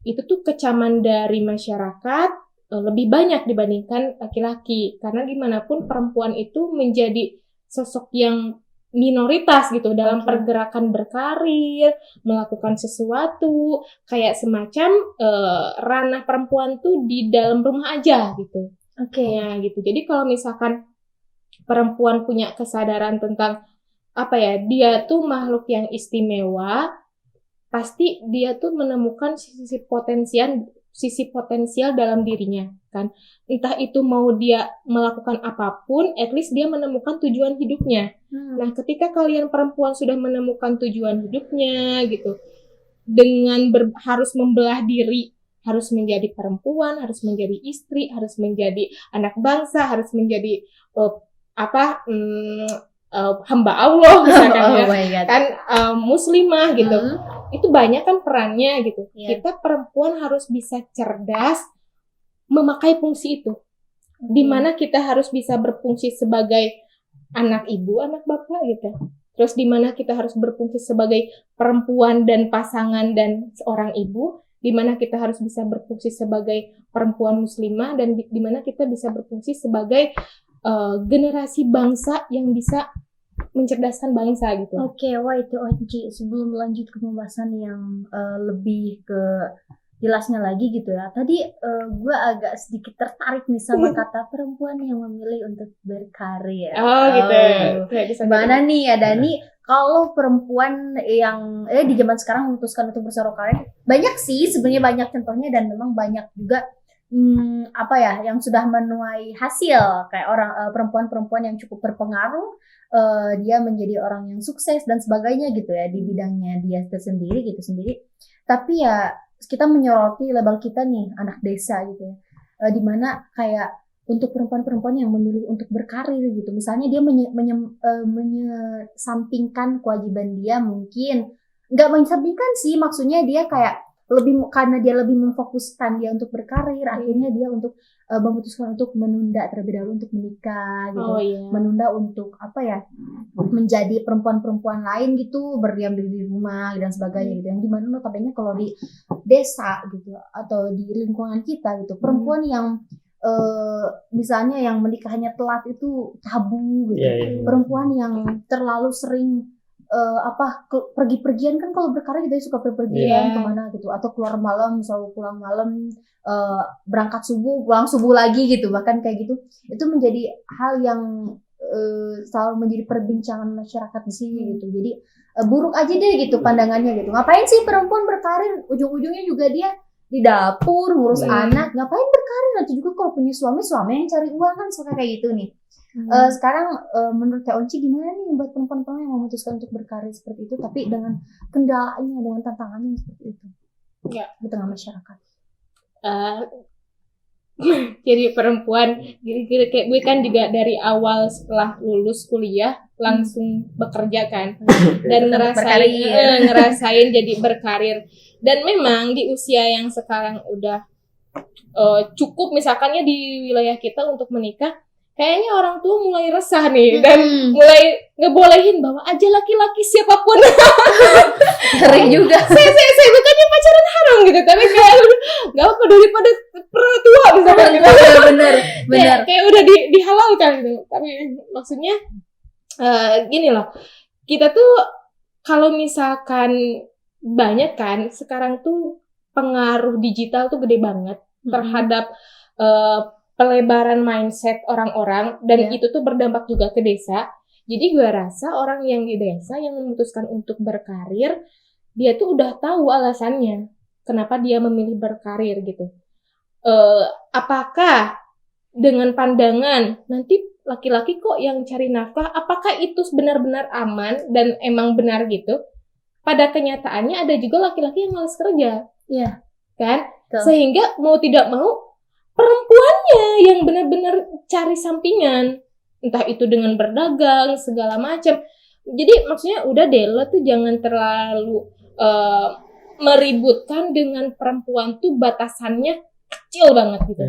itu tuh kecaman dari masyarakat lebih banyak dibandingkan laki-laki. Karena gimana pun perempuan itu menjadi sosok yang minoritas gitu dalam pergerakan berkarir, melakukan sesuatu, kayak semacam ranah perempuan tuh di dalam rumah aja gitu. Ya gitu. Jadi kalau misalkan perempuan punya kesadaran tentang dia tuh makhluk yang istimewa, pasti dia tuh menemukan sisi potensial dalam dirinya kan. Entah itu mau dia melakukan apapun, at least dia menemukan tujuan hidupnya. Nah, ketika kalian perempuan sudah menemukan tujuan hidupnya gitu, dengan harus membelah diri, harus menjadi perempuan, harus menjadi istri, harus menjadi anak bangsa, harus menjadi hamba Allah misalkan kan muslimah gitu. Itu banyak kan perannya gitu. Kita perempuan harus bisa cerdas memakai fungsi itu. Dimana kita harus bisa berfungsi sebagai anak ibu, anak bapak gitu. terus di mana kita harus berfungsi sebagai perempuan dan pasangan dan seorang ibu, di mana kita harus bisa berfungsi sebagai perempuan muslimah, dan di mana kita bisa berfungsi sebagai generasi bangsa yang bisa mencerdaskan bangsa gitu. Oke, wah itu Onci. Sebelum lanjut ke pembahasan yang lebih ke jelasnya lagi gitu ya. Tadi gue agak sedikit tertarik nih sama kata perempuan yang memilih untuk berkarir. Oh gitu. Gimana nih ya Dani? Kalau perempuan yang di zaman sekarang memutuskan untuk berkarir, banyak sih sebenarnya, banyak contohnya, dan memang banyak juga yang sudah menuai hasil, kayak perempuan-perempuan yang cukup berpengaruh, dia menjadi orang yang sukses dan sebagainya gitu ya di bidangnya dia sendiri. Tapi ya kita menyoroti label kita nih anak desa gitu ya, dimana kayak untuk perempuan-perempuan yang memilih untuk berkarir gitu, misalnya dia menyesampingkan kewajiban dia, mungkin nggak menyesampingkan sih, maksudnya dia kayak karena dia lebih memfokuskan dia untuk berkarir, akhirnya dia untuk memutuskan untuk menunda terlebih dahulu untuk menikah gitu, menunda untuk menjadi perempuan-perempuan lain gitu, berdiam diri di rumah dan sebagainya gitu, yang dimana notabene kalau di desa gitu atau di lingkungan kita gitu, perempuan yang misalnya yang menikahnya telat itu tabu gitu, perempuan yang terlalu sering pergi-pergian, kan kalau berkarir kita suka pergi-pergian kemana gitu, atau keluar malam, selalu pulang malam, berangkat subuh pulang subuh lagi gitu, bahkan kayak gitu, itu menjadi hal yang selalu menjadi perbincangan masyarakat di sini gitu. Jadi buruk aja deh gitu pandangannya gitu, ngapain sih perempuan berkarir, ujung-ujungnya juga dia di dapur ngurus anak, ngapain berkarir, nanti juga kalau punya suami yang cari uang, kan suka kayak gitu nih. Sekarang menurut Teh Onci gimana nih buat perempuan-perempuan yang memutuskan untuk berkarir seperti itu, tapi dengan kendalanya, dengan tantangannya seperti itu di tengah masyarakat? Jadi perempuan, kayak gue kan juga dari awal setelah lulus kuliah langsung bekerja kan, dan ngerasain jadi berkarir. Dan memang di usia yang sekarang udah cukup misalkannya di wilayah kita untuk menikah, kayaknya orang tua mulai resah nih, dan mulai ngebolehin bawa aja laki-laki siapapun. Ngeri juga. Saya bukannya pacaran haram gitu, tapi kayak nggak apa daripada tua misalkan gitu. Bener. Kayak udah dihalalkan gitu. Tapi maksudnya gini loh, kita tuh kalau misalkan banyak kan sekarang tuh pengaruh digital tuh gede banget terhadap pelebaran mindset orang-orang, dan itu tuh berdampak juga ke desa. Jadi gue rasa orang yang di desa yang memutuskan untuk berkarir, dia tuh udah tahu alasannya kenapa dia memilih berkarir gitu. Apakah dengan pandangan nanti laki-laki kok yang cari nafkah, apakah itu benar-benar aman dan emang benar gitu? Pada kenyataannya ada juga laki-laki yang malas kerja, kan? Sehingga mau tidak mau perempuannya yang benar-benar cari sampingan, entah itu dengan berdagang segala macam. Jadi maksudnya udah deh, lo tuh jangan terlalu meributkan dengan perempuan tuh, batasannya kecil banget gitu.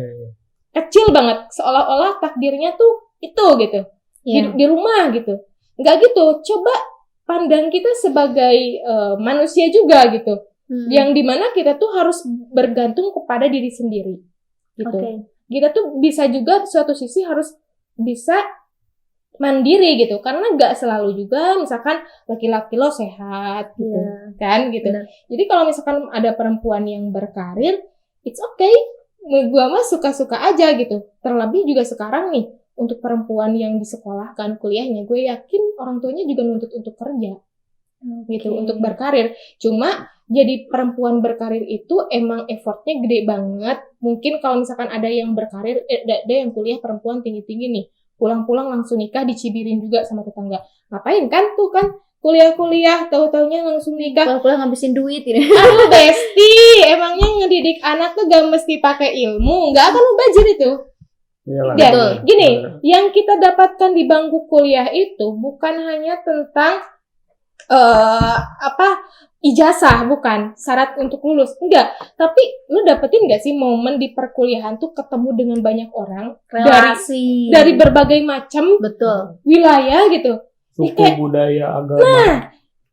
Kecil banget, seolah-olah takdirnya tuh itu gitu. Di rumah gitu. Enggak gitu. Coba pandang kita sebagai manusia juga gitu. Yang dimana kita tuh harus bergantung kepada diri sendiri gitu. Kita tuh bisa juga suatu sisi harus bisa mandiri gitu, karena nggak selalu juga misalkan laki-laki lo sehat gitu, kan gitu. Jadi kalau misalkan ada perempuan yang berkarir, it's okay, gua mah suka-suka aja gitu. Terlebih juga sekarang nih untuk perempuan yang disekolahkan kuliahnya, gue yakin orang tuanya juga nuntut untuk kerja gitu, untuk berkarir. Cuma jadi perempuan berkarir itu emang effortnya gede banget. Mungkin kalau misalkan ada yang berkarir, ada yang kuliah perempuan tinggi-tinggi nih, pulang-pulang langsung nikah, dicibirin juga sama tetangga. Ngapain kan tuh kan kuliah-kuliah, tahu-taunya langsung nikah. Pulang-pulang ngabisin duit ini. Aduh besti, emangnya ngedidik anak tuh gak mesti pakai ilmu, gak akan mubazir itu. Ya, gini, yang kita dapatkan di bangku kuliah itu bukan hanya tentang ijazah, bukan syarat untuk lulus, enggak. Tapi lu dapetin nggak sih momen di perkuliahan tuh ketemu dengan banyak orang, relasi dari berbagai macam betul wilayah gitu. suku, budaya, agama.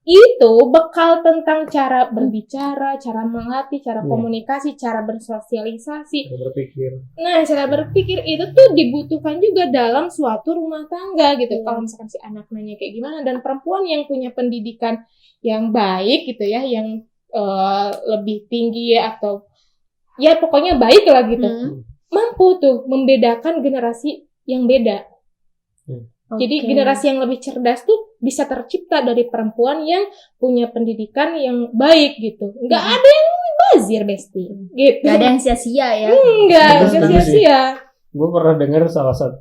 Itu bekal tentang cara berbicara, cara melatih, cara komunikasi, cara bersosialisasi. Cara berpikir. Nah, cara berpikir itu tuh dibutuhkan juga dalam suatu rumah tangga gitu. Kalau misalkan si anak nanya kayak gimana, dan perempuan yang punya pendidikan yang baik gitu ya, yang lebih tinggi atau ya pokoknya baik lah gitu, mampu tuh membedakan generasi yang beda. Jadi generasi yang lebih cerdas tuh bisa tercipta dari perempuan yang punya pendidikan yang baik gitu. Nggak ada yang bazir, Besti. Gitu. Nggak ada yang sia-sia ya. Nggak sia-sia. Gue pernah dengar salah satu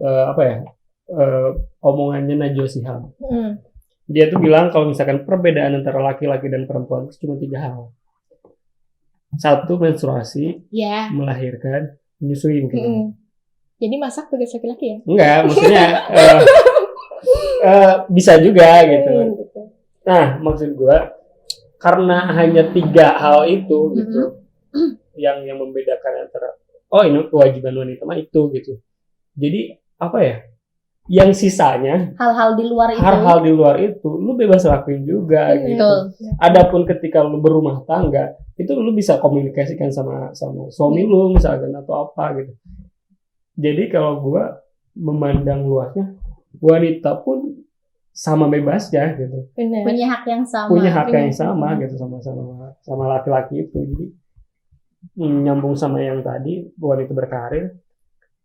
omongannya Najwa Shihab. Dia tuh bilang kalau misalkan perbedaan antara laki-laki dan perempuan itu cuma 3 hal. 1, menstruasi, melahirkan, menyusui mungkin. Jadi masak tugas laki-laki ya? Enggak, maksudnya bisa juga gitu. Nah, maksud gue karena hanya 3 hal itu gitu, yang membedakan antara ini kewajiban wanita mah itu gitu. Jadi apa ya? Yang sisanya hal-hal di luar itu, lu bebas lakuin juga gitu. Adapun ketika lu berumah tangga, itu lu bisa komunikasikan sama suami lu misalkan atau apa gitu. Jadi kalau gua memandang luasnya, wanita pun sama bebasnya gitu. Bener. Punya hak yang sama. Punya hak yang sama gitu sama laki-laki itu. Jadi nyambung sama yang tadi, wanita berkarir,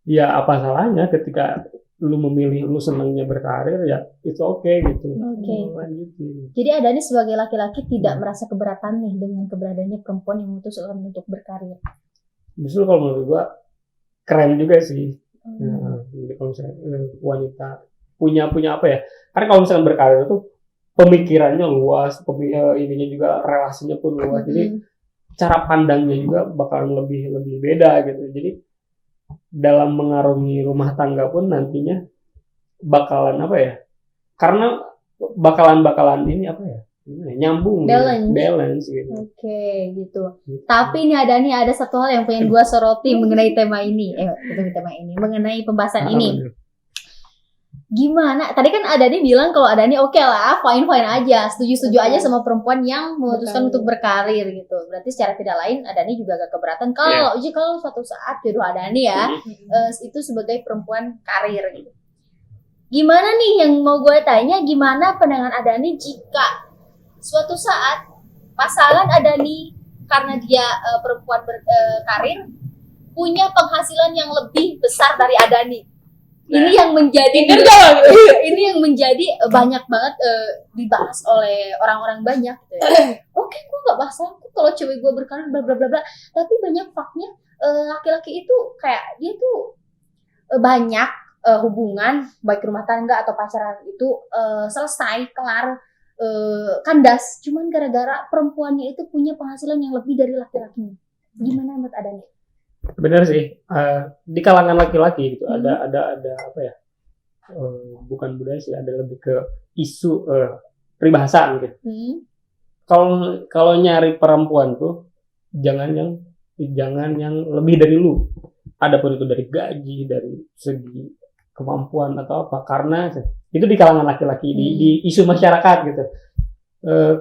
ya apa salahnya ketika lu memilih lu senangnya berkarir, ya it's okay gitu. Lanjutin. Jadi Adani sebagai laki-laki tidak merasa keberatan nih dengan keberadaannya perempuan yang memutuskan untuk berkarir. Justru kalau menurut gua keren juga sih. Jadi kalau misalnya wanita punya apa ya? Karena kalau misalnya berkarir itu pemikirannya luas, ininya juga relasinya pun luas. Jadi cara pandangnya juga bakalan lebih beda gitu. Jadi dalam mengarungi rumah tangga pun nantinya bakalan apa ya? Karena bakalan ini apa ya? Nyambung, balance gitu. Oke, gitu. Tapi ini ada satu hal yang pengen gue soroti mengenai tema ini, mengenai pembahasan ini. Gimana? Tadi kan Adani bilang kalau Adani oke lah, fine aja, setuju aja sama perempuan yang memutuskan untuk berkarir gitu. Berarti secara tidak lain Adani juga agak keberatan kalau suatu saat jodoh Adani ya itu sebagai perempuan karir gitu. Gimana nih yang mau gue tanya, gimana pandangan Adani jika suatu saat pasangan Adani karena dia perempuan berkarir punya penghasilan yang lebih besar dari Adani? Ini yang menjadi banyak banget dibahas oleh orang-orang banyak gitu ya. Oke, gue nggak bahas aku kalau cewek gue berkarir bla bla bla, tapi banyak faktanya laki-laki itu kayak dia tuh banyak hubungan baik rumah tangga atau pacaran itu selesai kelar kandas cuman gara-gara perempuannya itu punya penghasilan yang lebih dari laki-lakinya. Gimana menurut Adani? Benar sih, di kalangan laki-laki gitu ada apa ya, bukan budaya sih, ada lebih ke isu peribahasa gitu. Kalau nyari perempuan tuh jangan yang lebih dari lu, adapun itu dari gaji, dari segi kemampuan atau apa, karena itu di kalangan laki-laki di isu masyarakat gitu.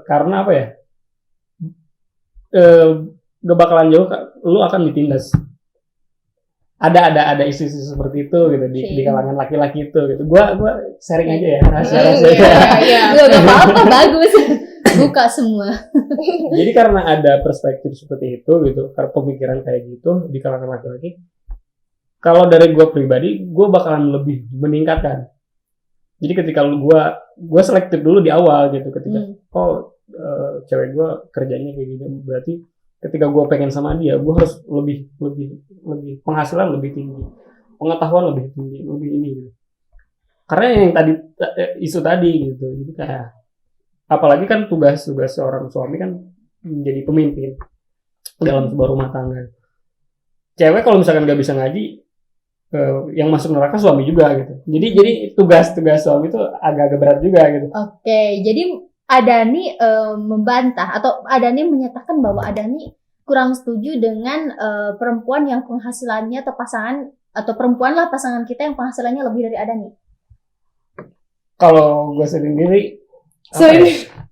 Karena apa ya, gak bakalan jauh lu akan ditindas. Ada isu-isu seperti itu gitu di kalangan laki-laki itu gitu. Gua sharing aja ya rahasia-rahasia. Gak apa-apa, bagus. Buka semua. Jadi karena ada perspektif seperti itu gitu, karena pemikiran kayak gitu di kalangan laki-laki, kalau dari gue pribadi, gue bakalan lebih meningkatkan. Jadi ketika gue selektif dulu di awal gitu, ketika cewek gue kerjanya kayak gitu, berarti ketika gue pengen sama dia, gue harus lebih penghasilan lebih tinggi, pengetahuan lebih tinggi, lebih ini gitu. Karena yang tadi isu tadi gitu, jadi kayak apalagi kan tugas seorang suami kan menjadi pemimpin dalam sebuah rumah tangga. Cewek kalau misalkan gak bisa ngaji, yang masuk neraka suami juga gitu. Jadi tugas suami itu agak-agak berat juga gitu. Oke, jadi Adani membantah atau Adani menyatakan bahwa Adani kurang setuju dengan perempuan yang penghasilannya atau pasangan atau perempuan lah pasangan kita yang penghasilannya lebih dari Adani. Kalau gue sendiri Gua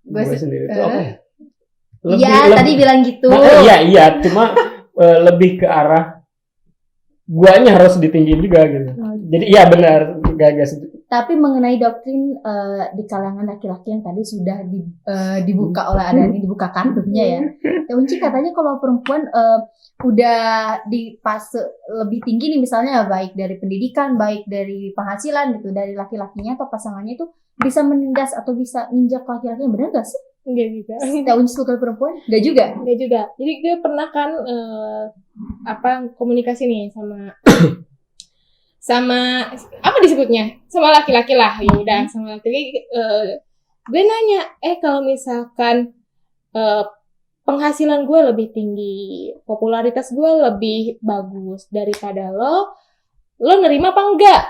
gue se- sendiri itu apa ya? Iya, tadi bilang gitu. Iya, cuma lebih ke arah guanya harus ditinggiin juga gitu. Jadi iya benar, gak. Tapi mengenai doktrin di kalangan laki-laki yang tadi sudah dibuka oleh Adani, dibuka kartunya ya. Unci katanya kalau perempuan udah di fase lebih tinggi nih, misalnya baik dari pendidikan, baik dari penghasilan gitu, dari laki-lakinya atau pasangannya itu bisa menindas atau bisa ninjak laki-lakinya, benar gak sih? Enggak juga. Teh Unci sebagai perempuan? Gak juga? Enggak juga. Jadi gue pernah kan komunikasi nih sama apa disebutnya, sama laki-laki lah, ya udah sama laki-laki. Gue nanya, kalau misalkan penghasilan gue lebih tinggi, popularitas gue lebih bagus daripada lo nerima apa enggak?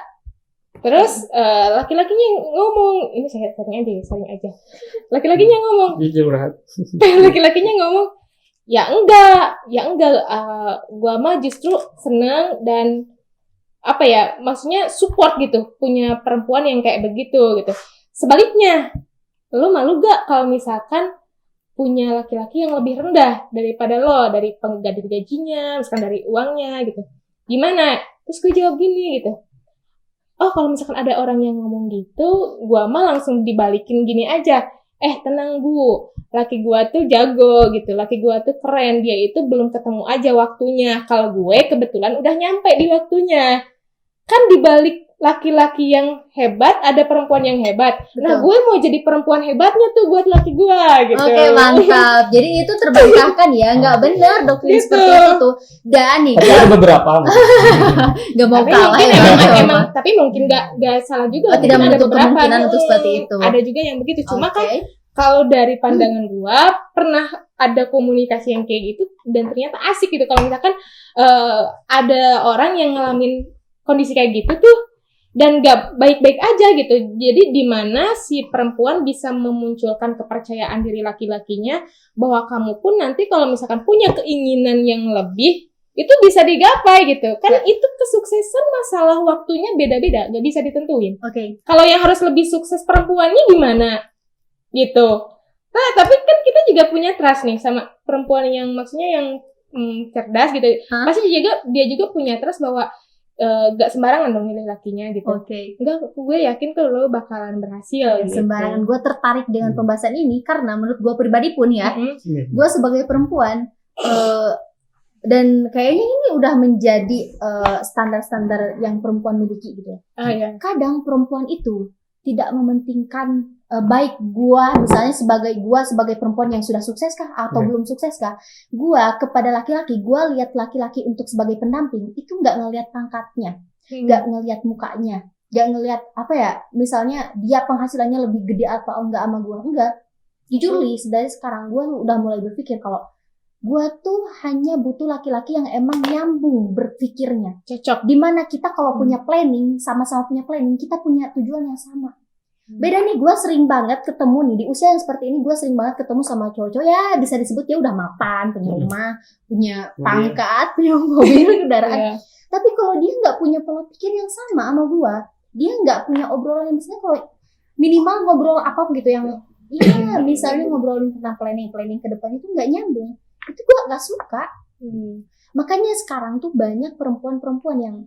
Terus laki-lakinya ngomong, ini saya sering aja. Laki-lakinya ngomong, laki-lakinya ngomong, ya enggak, gue mah justru seneng dan apa ya, maksudnya support gitu, punya perempuan yang kayak begitu gitu. Sebaliknya, lo malu gak kalau misalkan punya laki-laki yang lebih rendah daripada lo, dari gajinya, misalkan dari uangnya gitu. Gimana? Terus gue jawab gini gitu. Oh, kalau misalkan ada orang yang ngomong gitu, gue mah langsung dibalikin gini aja. Tenang Bu, laki gue tuh jago gitu, laki gue tuh keren, dia itu belum ketemu aja waktunya. Kalau gue kebetulan udah nyampe di waktunya. Kan dibalik laki-laki yang hebat, ada perempuan yang hebat. Betul. Nah, gue mau jadi perempuan hebatnya tuh buat laki gue gitu. Oke, mantap. Jadi itu terbantahkan ya, nggak benar doktrin Gitu. seperti itu tuh. Dan nih, Tapi ada beberapa. nggak mau Tapi kalah mungkin ya. emang tapi mungkin nggak salah juga. Oh, tidak Mungkin ada menutup beberapa. kemungkinan untuk seperti itu. Ada juga yang begitu. Cuma Oke. kan kalau dari pandangan gua pernah ada komunikasi yang kayak gitu dan ternyata asik gitu. Kalau misalkan ada orang yang ngalamin kondisi kayak gitu tuh dan gak baik-baik aja gitu. Jadi di mana si perempuan bisa memunculkan kepercayaan diri laki-lakinya bahwa kamu pun nanti kalau misalkan punya keinginan yang lebih itu bisa digapai gitu. Kan itu kesuksesan masalah waktunya beda-beda, gak bisa ditentuin. Oke. Kalau yang harus lebih sukses perempuannya gimana? Gitu. Nah, tapi kan kita juga punya trust nih sama perempuan yang maksudnya yang cerdas gitu. Pasti dia juga punya trust bahwa gak sembarangan dong milih lakinya gitu. Oke. Enggak, gue yakin kalau lo bakalan berhasil gitu. Sembarangan. Gue tertarik dengan pembahasan ini karena menurut gue pribadi pun ya, gue sebagai perempuan dan kayaknya ini udah menjadi standar-standar yang perempuan miliki gitu ya. Iya. Kadang perempuan itu tidak mementingkan baik gua misalnya sebagai perempuan yang sudah sukses kah atau belum sukses kah, gua kepada laki-laki, gua lihat laki-laki untuk sebagai pendamping itu nggak ngelihat pangkatnya, nggak ngelihat mukanya, nggak ngelihat apa ya, misalnya dia penghasilannya lebih gede atau enggak sama gua, enggak. Jujur li, dari sekarang gua udah mulai berpikir kalau gua tuh hanya butuh laki-laki yang emang nyambung berpikirnya, Cocok. dimana kita kalau punya planning, sama-sama punya planning, kita punya tujuan yang sama. Beda nih, gue sering banget ketemu nih di usia yang seperti ini, gue sering banget ketemu sama cowok-cowok ya bisa disebut ya udah mapan, punya rumah, punya pangkat, punya mobil, kendaraan. Tapi kalau dia nggak punya pola pikir yang sama sama gue, dia nggak punya obrolan yang misalnya kalau minimal ngobrol apa gitu yang misalnya ngobrolin tentang planning ke depan itu nggak nyambung, itu gue nggak suka. Makanya sekarang tuh banyak perempuan-perempuan yang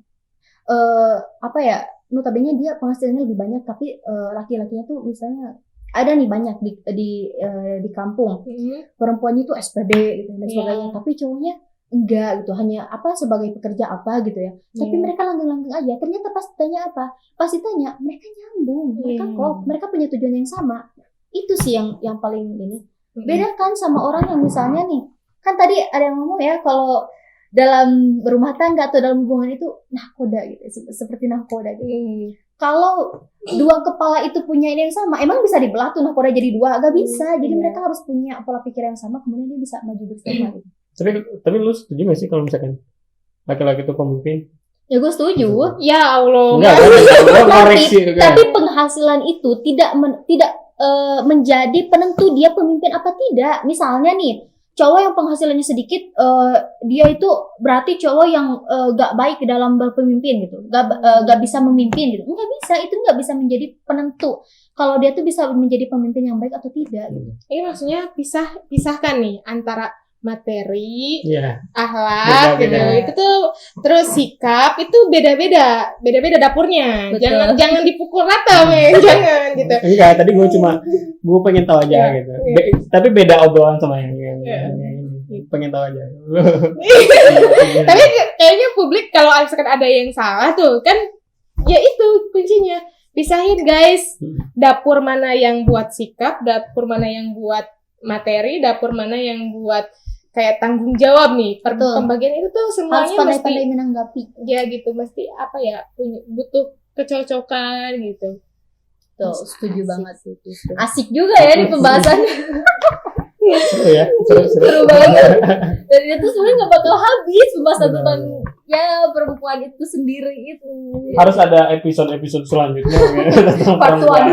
notabene dia penghasilannya lebih banyak tapi laki-lakinya tuh misalnya ada nih banyak di kampung perempuannya tuh SPD gitu dan sebagainya, tapi cowoknya enggak gitu, hanya sebagai pekerja gitu ya, tapi mereka langgeng-langgeng aja. Ternyata pas ditanya mereka nyambung, mereka klop, mereka punya tujuan yang sama. Itu sih yang paling ini beda kan sama orang yang misalnya nih, kan tadi ada yang ngomong ya kalau dalam rumah tangga atau dalam hubungan itu nahkoda gitu, seperti nahkoda gitu. Kalau dua kepala itu punya ini yang sama, emang bisa dibelah tuh nahkoda jadi dua? Gak bisa. Jadi mereka harus punya pola pikir yang sama, kemudian dia bisa maju bersama gitu. Tapi lu setuju gak sih kalau misalkan laki-laki itu pemimpin? Ya gue setuju. Ya Allah. Enggak, Tapi penghasilan itu tidak menjadi penentu dia pemimpin apa tidak. Misalnya nih, cowok yang penghasilannya sedikit, dia itu berarti cowok yang gak baik dalam berpemimpin gitu, gak bisa memimpin gitu. Nggak bisa, itu nggak bisa menjadi penentu kalau dia tuh bisa menjadi pemimpin yang baik atau tidak gitu. Ini maksudnya pisahkan nih antara materi, Iya. akhlak gitu. Beda-beda. Itu tuh terus sikap itu beda-beda dapurnya. Betul. Jangan dipukul rata, men. Jangan gitu. Enggak, tadi gue pengen tahu aja Iya. gitu. Tapi beda obrolan sama yang Iya. ini. Pengen tahu aja. Tapi kayaknya publik kalau misalkan ada yang salah tuh kan, ya itu kuncinya. Pisahin guys, dapur mana yang buat sikap, dapur mana yang buat materi, dapur mana yang buat kayak tanggung jawab nih. Betul. Pembagian itu tuh Harus semuanya pandai-pandai mesti menanggapi. ya gitu, mesti apa ya, butuh kecocokan gitu. Tuh, setuju banget. Gitu. Asik juga ya di pembahasan. Seru ya, seru. Seru banget. Dan itu sebenarnya nggak bakal habis pembahasan tentang ya perempuan itu sendiri itu. Harus ada episode selanjutnya. Part one.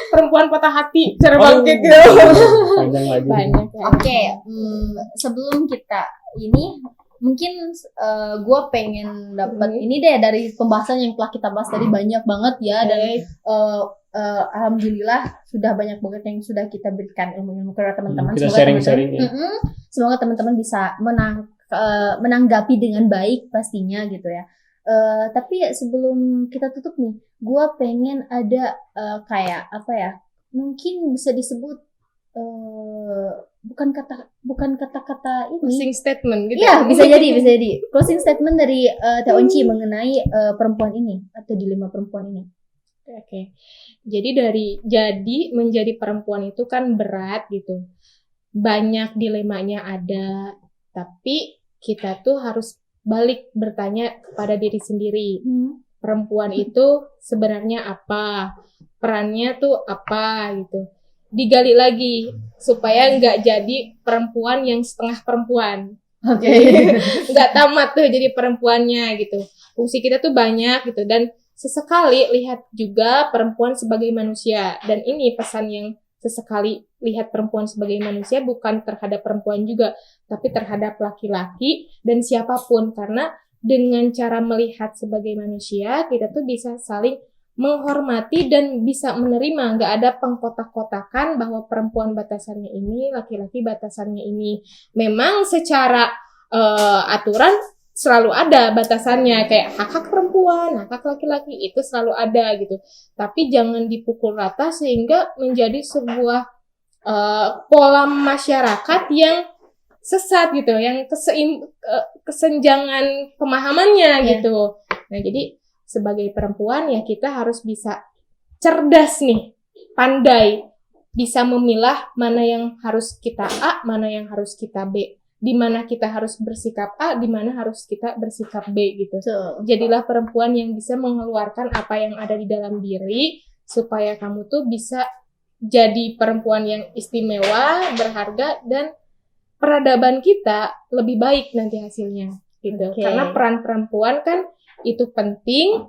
Perempuan patah hati cara Oh. bangkit gitu. Panjang lagi. Banyak ya. Oke, sebelum kita ini mungkin gue pengen dapat ini deh dari pembahasan yang telah kita bahas tadi, banyak banget ya, dan alhamdulillah sudah banyak banget yang sudah kita berikan ilmu-ilmu ke teman-teman. Kita Semoga sharing-sharing ya. semoga teman-teman bisa menanggapi dengan baik pastinya gitu ya. Tapi sebelum kita tutup nih, gue pengen ada kayak apa ya? Mungkin bisa disebut bukan kata-kata ini. Closing statement gitu. Iya, bisa jadi. Closing statement dari Teh Onci mengenai perempuan ini atau dilema perempuan ini. Oke. Jadi menjadi perempuan itu kan berat gitu. Banyak dilemanya ada, tapi kita tuh harus balik bertanya kepada diri sendiri. Perempuan itu sebenarnya apa? Perannya tuh apa gitu. Digali lagi supaya nggak jadi perempuan yang setengah perempuan. Oke. Nggak tamat tuh jadi perempuannya gitu. Fungsi kita tuh banyak gitu, dan sesekali lihat juga perempuan sebagai manusia. Dan ini pesan yang sesekali lihat perempuan sebagai manusia bukan terhadap perempuan juga, tapi terhadap laki-laki dan siapapun. Karena dengan cara melihat sebagai manusia, kita tuh bisa saling menghormati dan bisa menerima. Nggak ada pengkotak-kotakan bahwa perempuan batasannya ini, laki-laki batasannya ini. Memang secara aturan selalu ada batasannya, kayak hak-hak perempuan, hak-hak laki-laki itu selalu ada gitu. Tapi jangan dipukul rata sehingga menjadi sebuah pola masyarakat yang sesat gitu, yang kesenjangan pemahamannya gitu. Nah, jadi sebagai perempuan ya kita harus bisa cerdas nih, pandai, bisa memilah mana yang harus kita A, mana yang harus kita B. Di mana kita harus bersikap A, di mana harus kita bersikap B gitu. Jadilah perempuan yang bisa mengeluarkan apa yang ada di dalam diri supaya kamu tuh bisa jadi perempuan yang istimewa, berharga, dan peradaban kita lebih baik nanti hasilnya gitu. Okay. Karena peran perempuan kan itu penting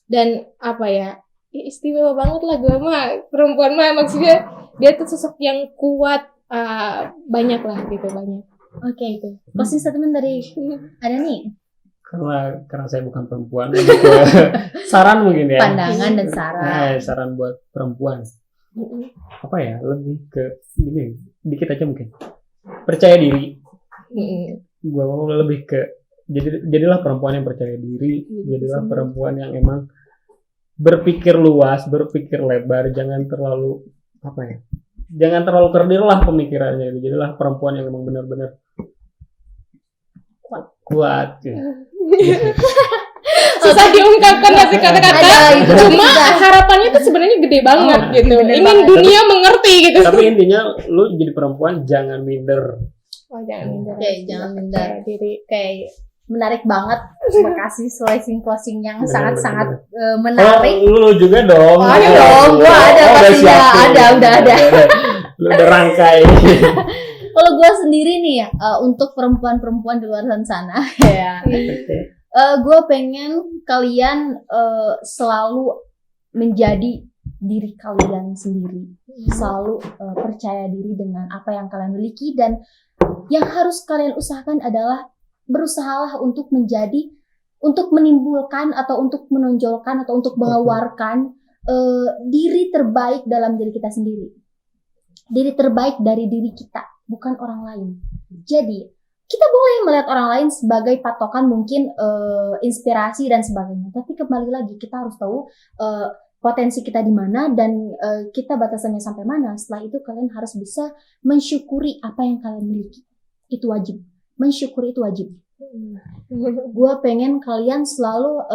dan apa ya, istimewa banget lah gue mah. Perempuan mah maksudnya dia tuh sosok yang kuat, banyak lah gitu, banyak. Oke, itu. Closing statement dari ada nih. Karena saya bukan perempuan, saran mungkin ya. Pandangan dan saran. Saran buat perempuan. Apa ya? Lebih ke gini, dikit aja mungkin. Percaya diri. Gua mau lebih ke jadilah perempuan yang percaya diri, jadilah perempuan yang emang berpikir luas, berpikir lebar, jangan terlalu kerdil lah pemikirannya. Jadilah perempuan yang emang benar-benar kuat ya. Susah diungkapkan sih kata-kata. Cuma harapannya tuh sebenarnya gede banget gitu. Ingin dunia mengerti gitu. Tapi intinya lu jadi perempuan jangan minder. Jangan minder. Oke, jangan minder. Diri. Kayak menarik banget. Terima kasih closing yang sangat-sangat Oh, menarik. lu juga dong. Ada dong, gua ada pastinya. Udah ada. Lu udah rangkai. Kalau gue sendiri nih ya, untuk perempuan-perempuan di luar sana ya, gue pengen kalian selalu menjadi diri kalian sendiri. Selalu percaya diri dengan apa yang kalian miliki, dan yang harus kalian usahakan adalah berusahalah untuk menimbulkan atau untuk menonjolkan atau untuk mengeluarkan diri terbaik dalam diri kita sendiri. Diri terbaik dari diri kita, bukan orang lain. Jadi kita boleh melihat orang lain sebagai patokan, mungkin inspirasi dan sebagainya. Tapi kembali lagi kita harus tahu potensi kita di mana dan kita batasannya sampai mana. Setelah itu kalian harus bisa mensyukuri apa yang kalian miliki. Itu wajib. Mensyukuri itu wajib. Gue pengen kalian selalu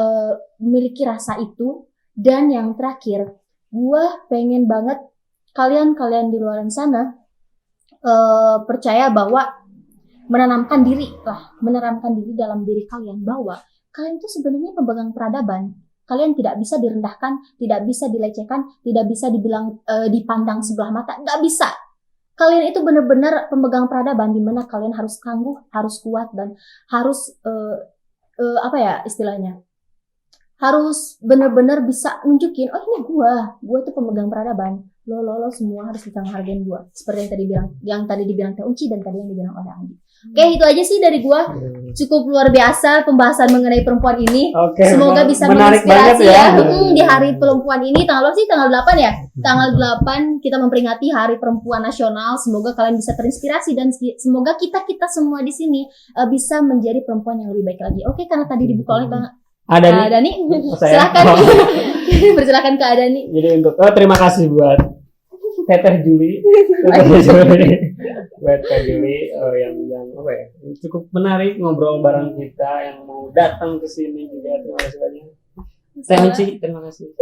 memiliki rasa itu. Dan yang terakhir, gue pengen banget kalian di luar sana percaya bahwa menanamkan diri dalam diri kalian bahwa kalian itu sebenarnya pemegang peradaban. Kalian tidak bisa direndahkan, tidak bisa dilecehkan, tidak bisa dibilang dipandang sebelah mata, nggak bisa. Kalian itu benar-benar pemegang peradaban, di mana kalian harus tangguh, harus kuat, dan harus harus benar-benar bisa nunjukin, oh ini gue tuh pemegang peradaban. Lo semua harus bisa menghargain gue. Seperti yang tadi dibilang Teh Unci dan tadi yang dibilang oleh Andi. Oke, itu aja sih dari gue. Cukup luar biasa pembahasan mengenai perempuan ini. Semoga bisa menginspirasi ya. Di hari perempuan ini, tanggal 8 ya? Tanggal 8 kita memperingati Hari Perempuan Nasional. Semoga kalian bisa terinspirasi dan semoga kita semua di sini bisa menjadi perempuan yang lebih baik lagi. Oke, karena tadi dibuka oleh Dani. Silakan. Persilakan ke Dani. Jadi terima kasih buat Teteh Juli. Buat Kak Juli yang cukup menarik ngobrol bareng kita, yang mau datang ke sini juga. Terima kasih banyak. Teh Unci, terima kasih.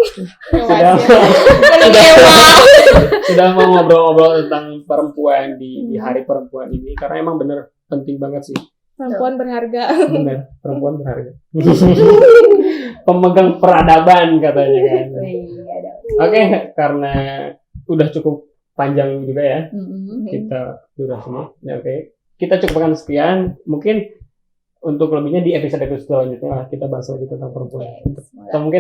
Sudah mau ngobrol-ngobrol tentang perempuan di Hari Perempuan ini, karena emang bener penting banget sih. Perempuan berharga. Benar, perempuan berharga. Pemegang peradaban katanya kan. Oke, karena udah cukup panjang juga ya kita durasinya. Ya, oke. Kita cukupkan sekian. Mungkin untuk lebihnya di episode selanjutnya kita bahas lagi tentang perempuan. Atau mungkin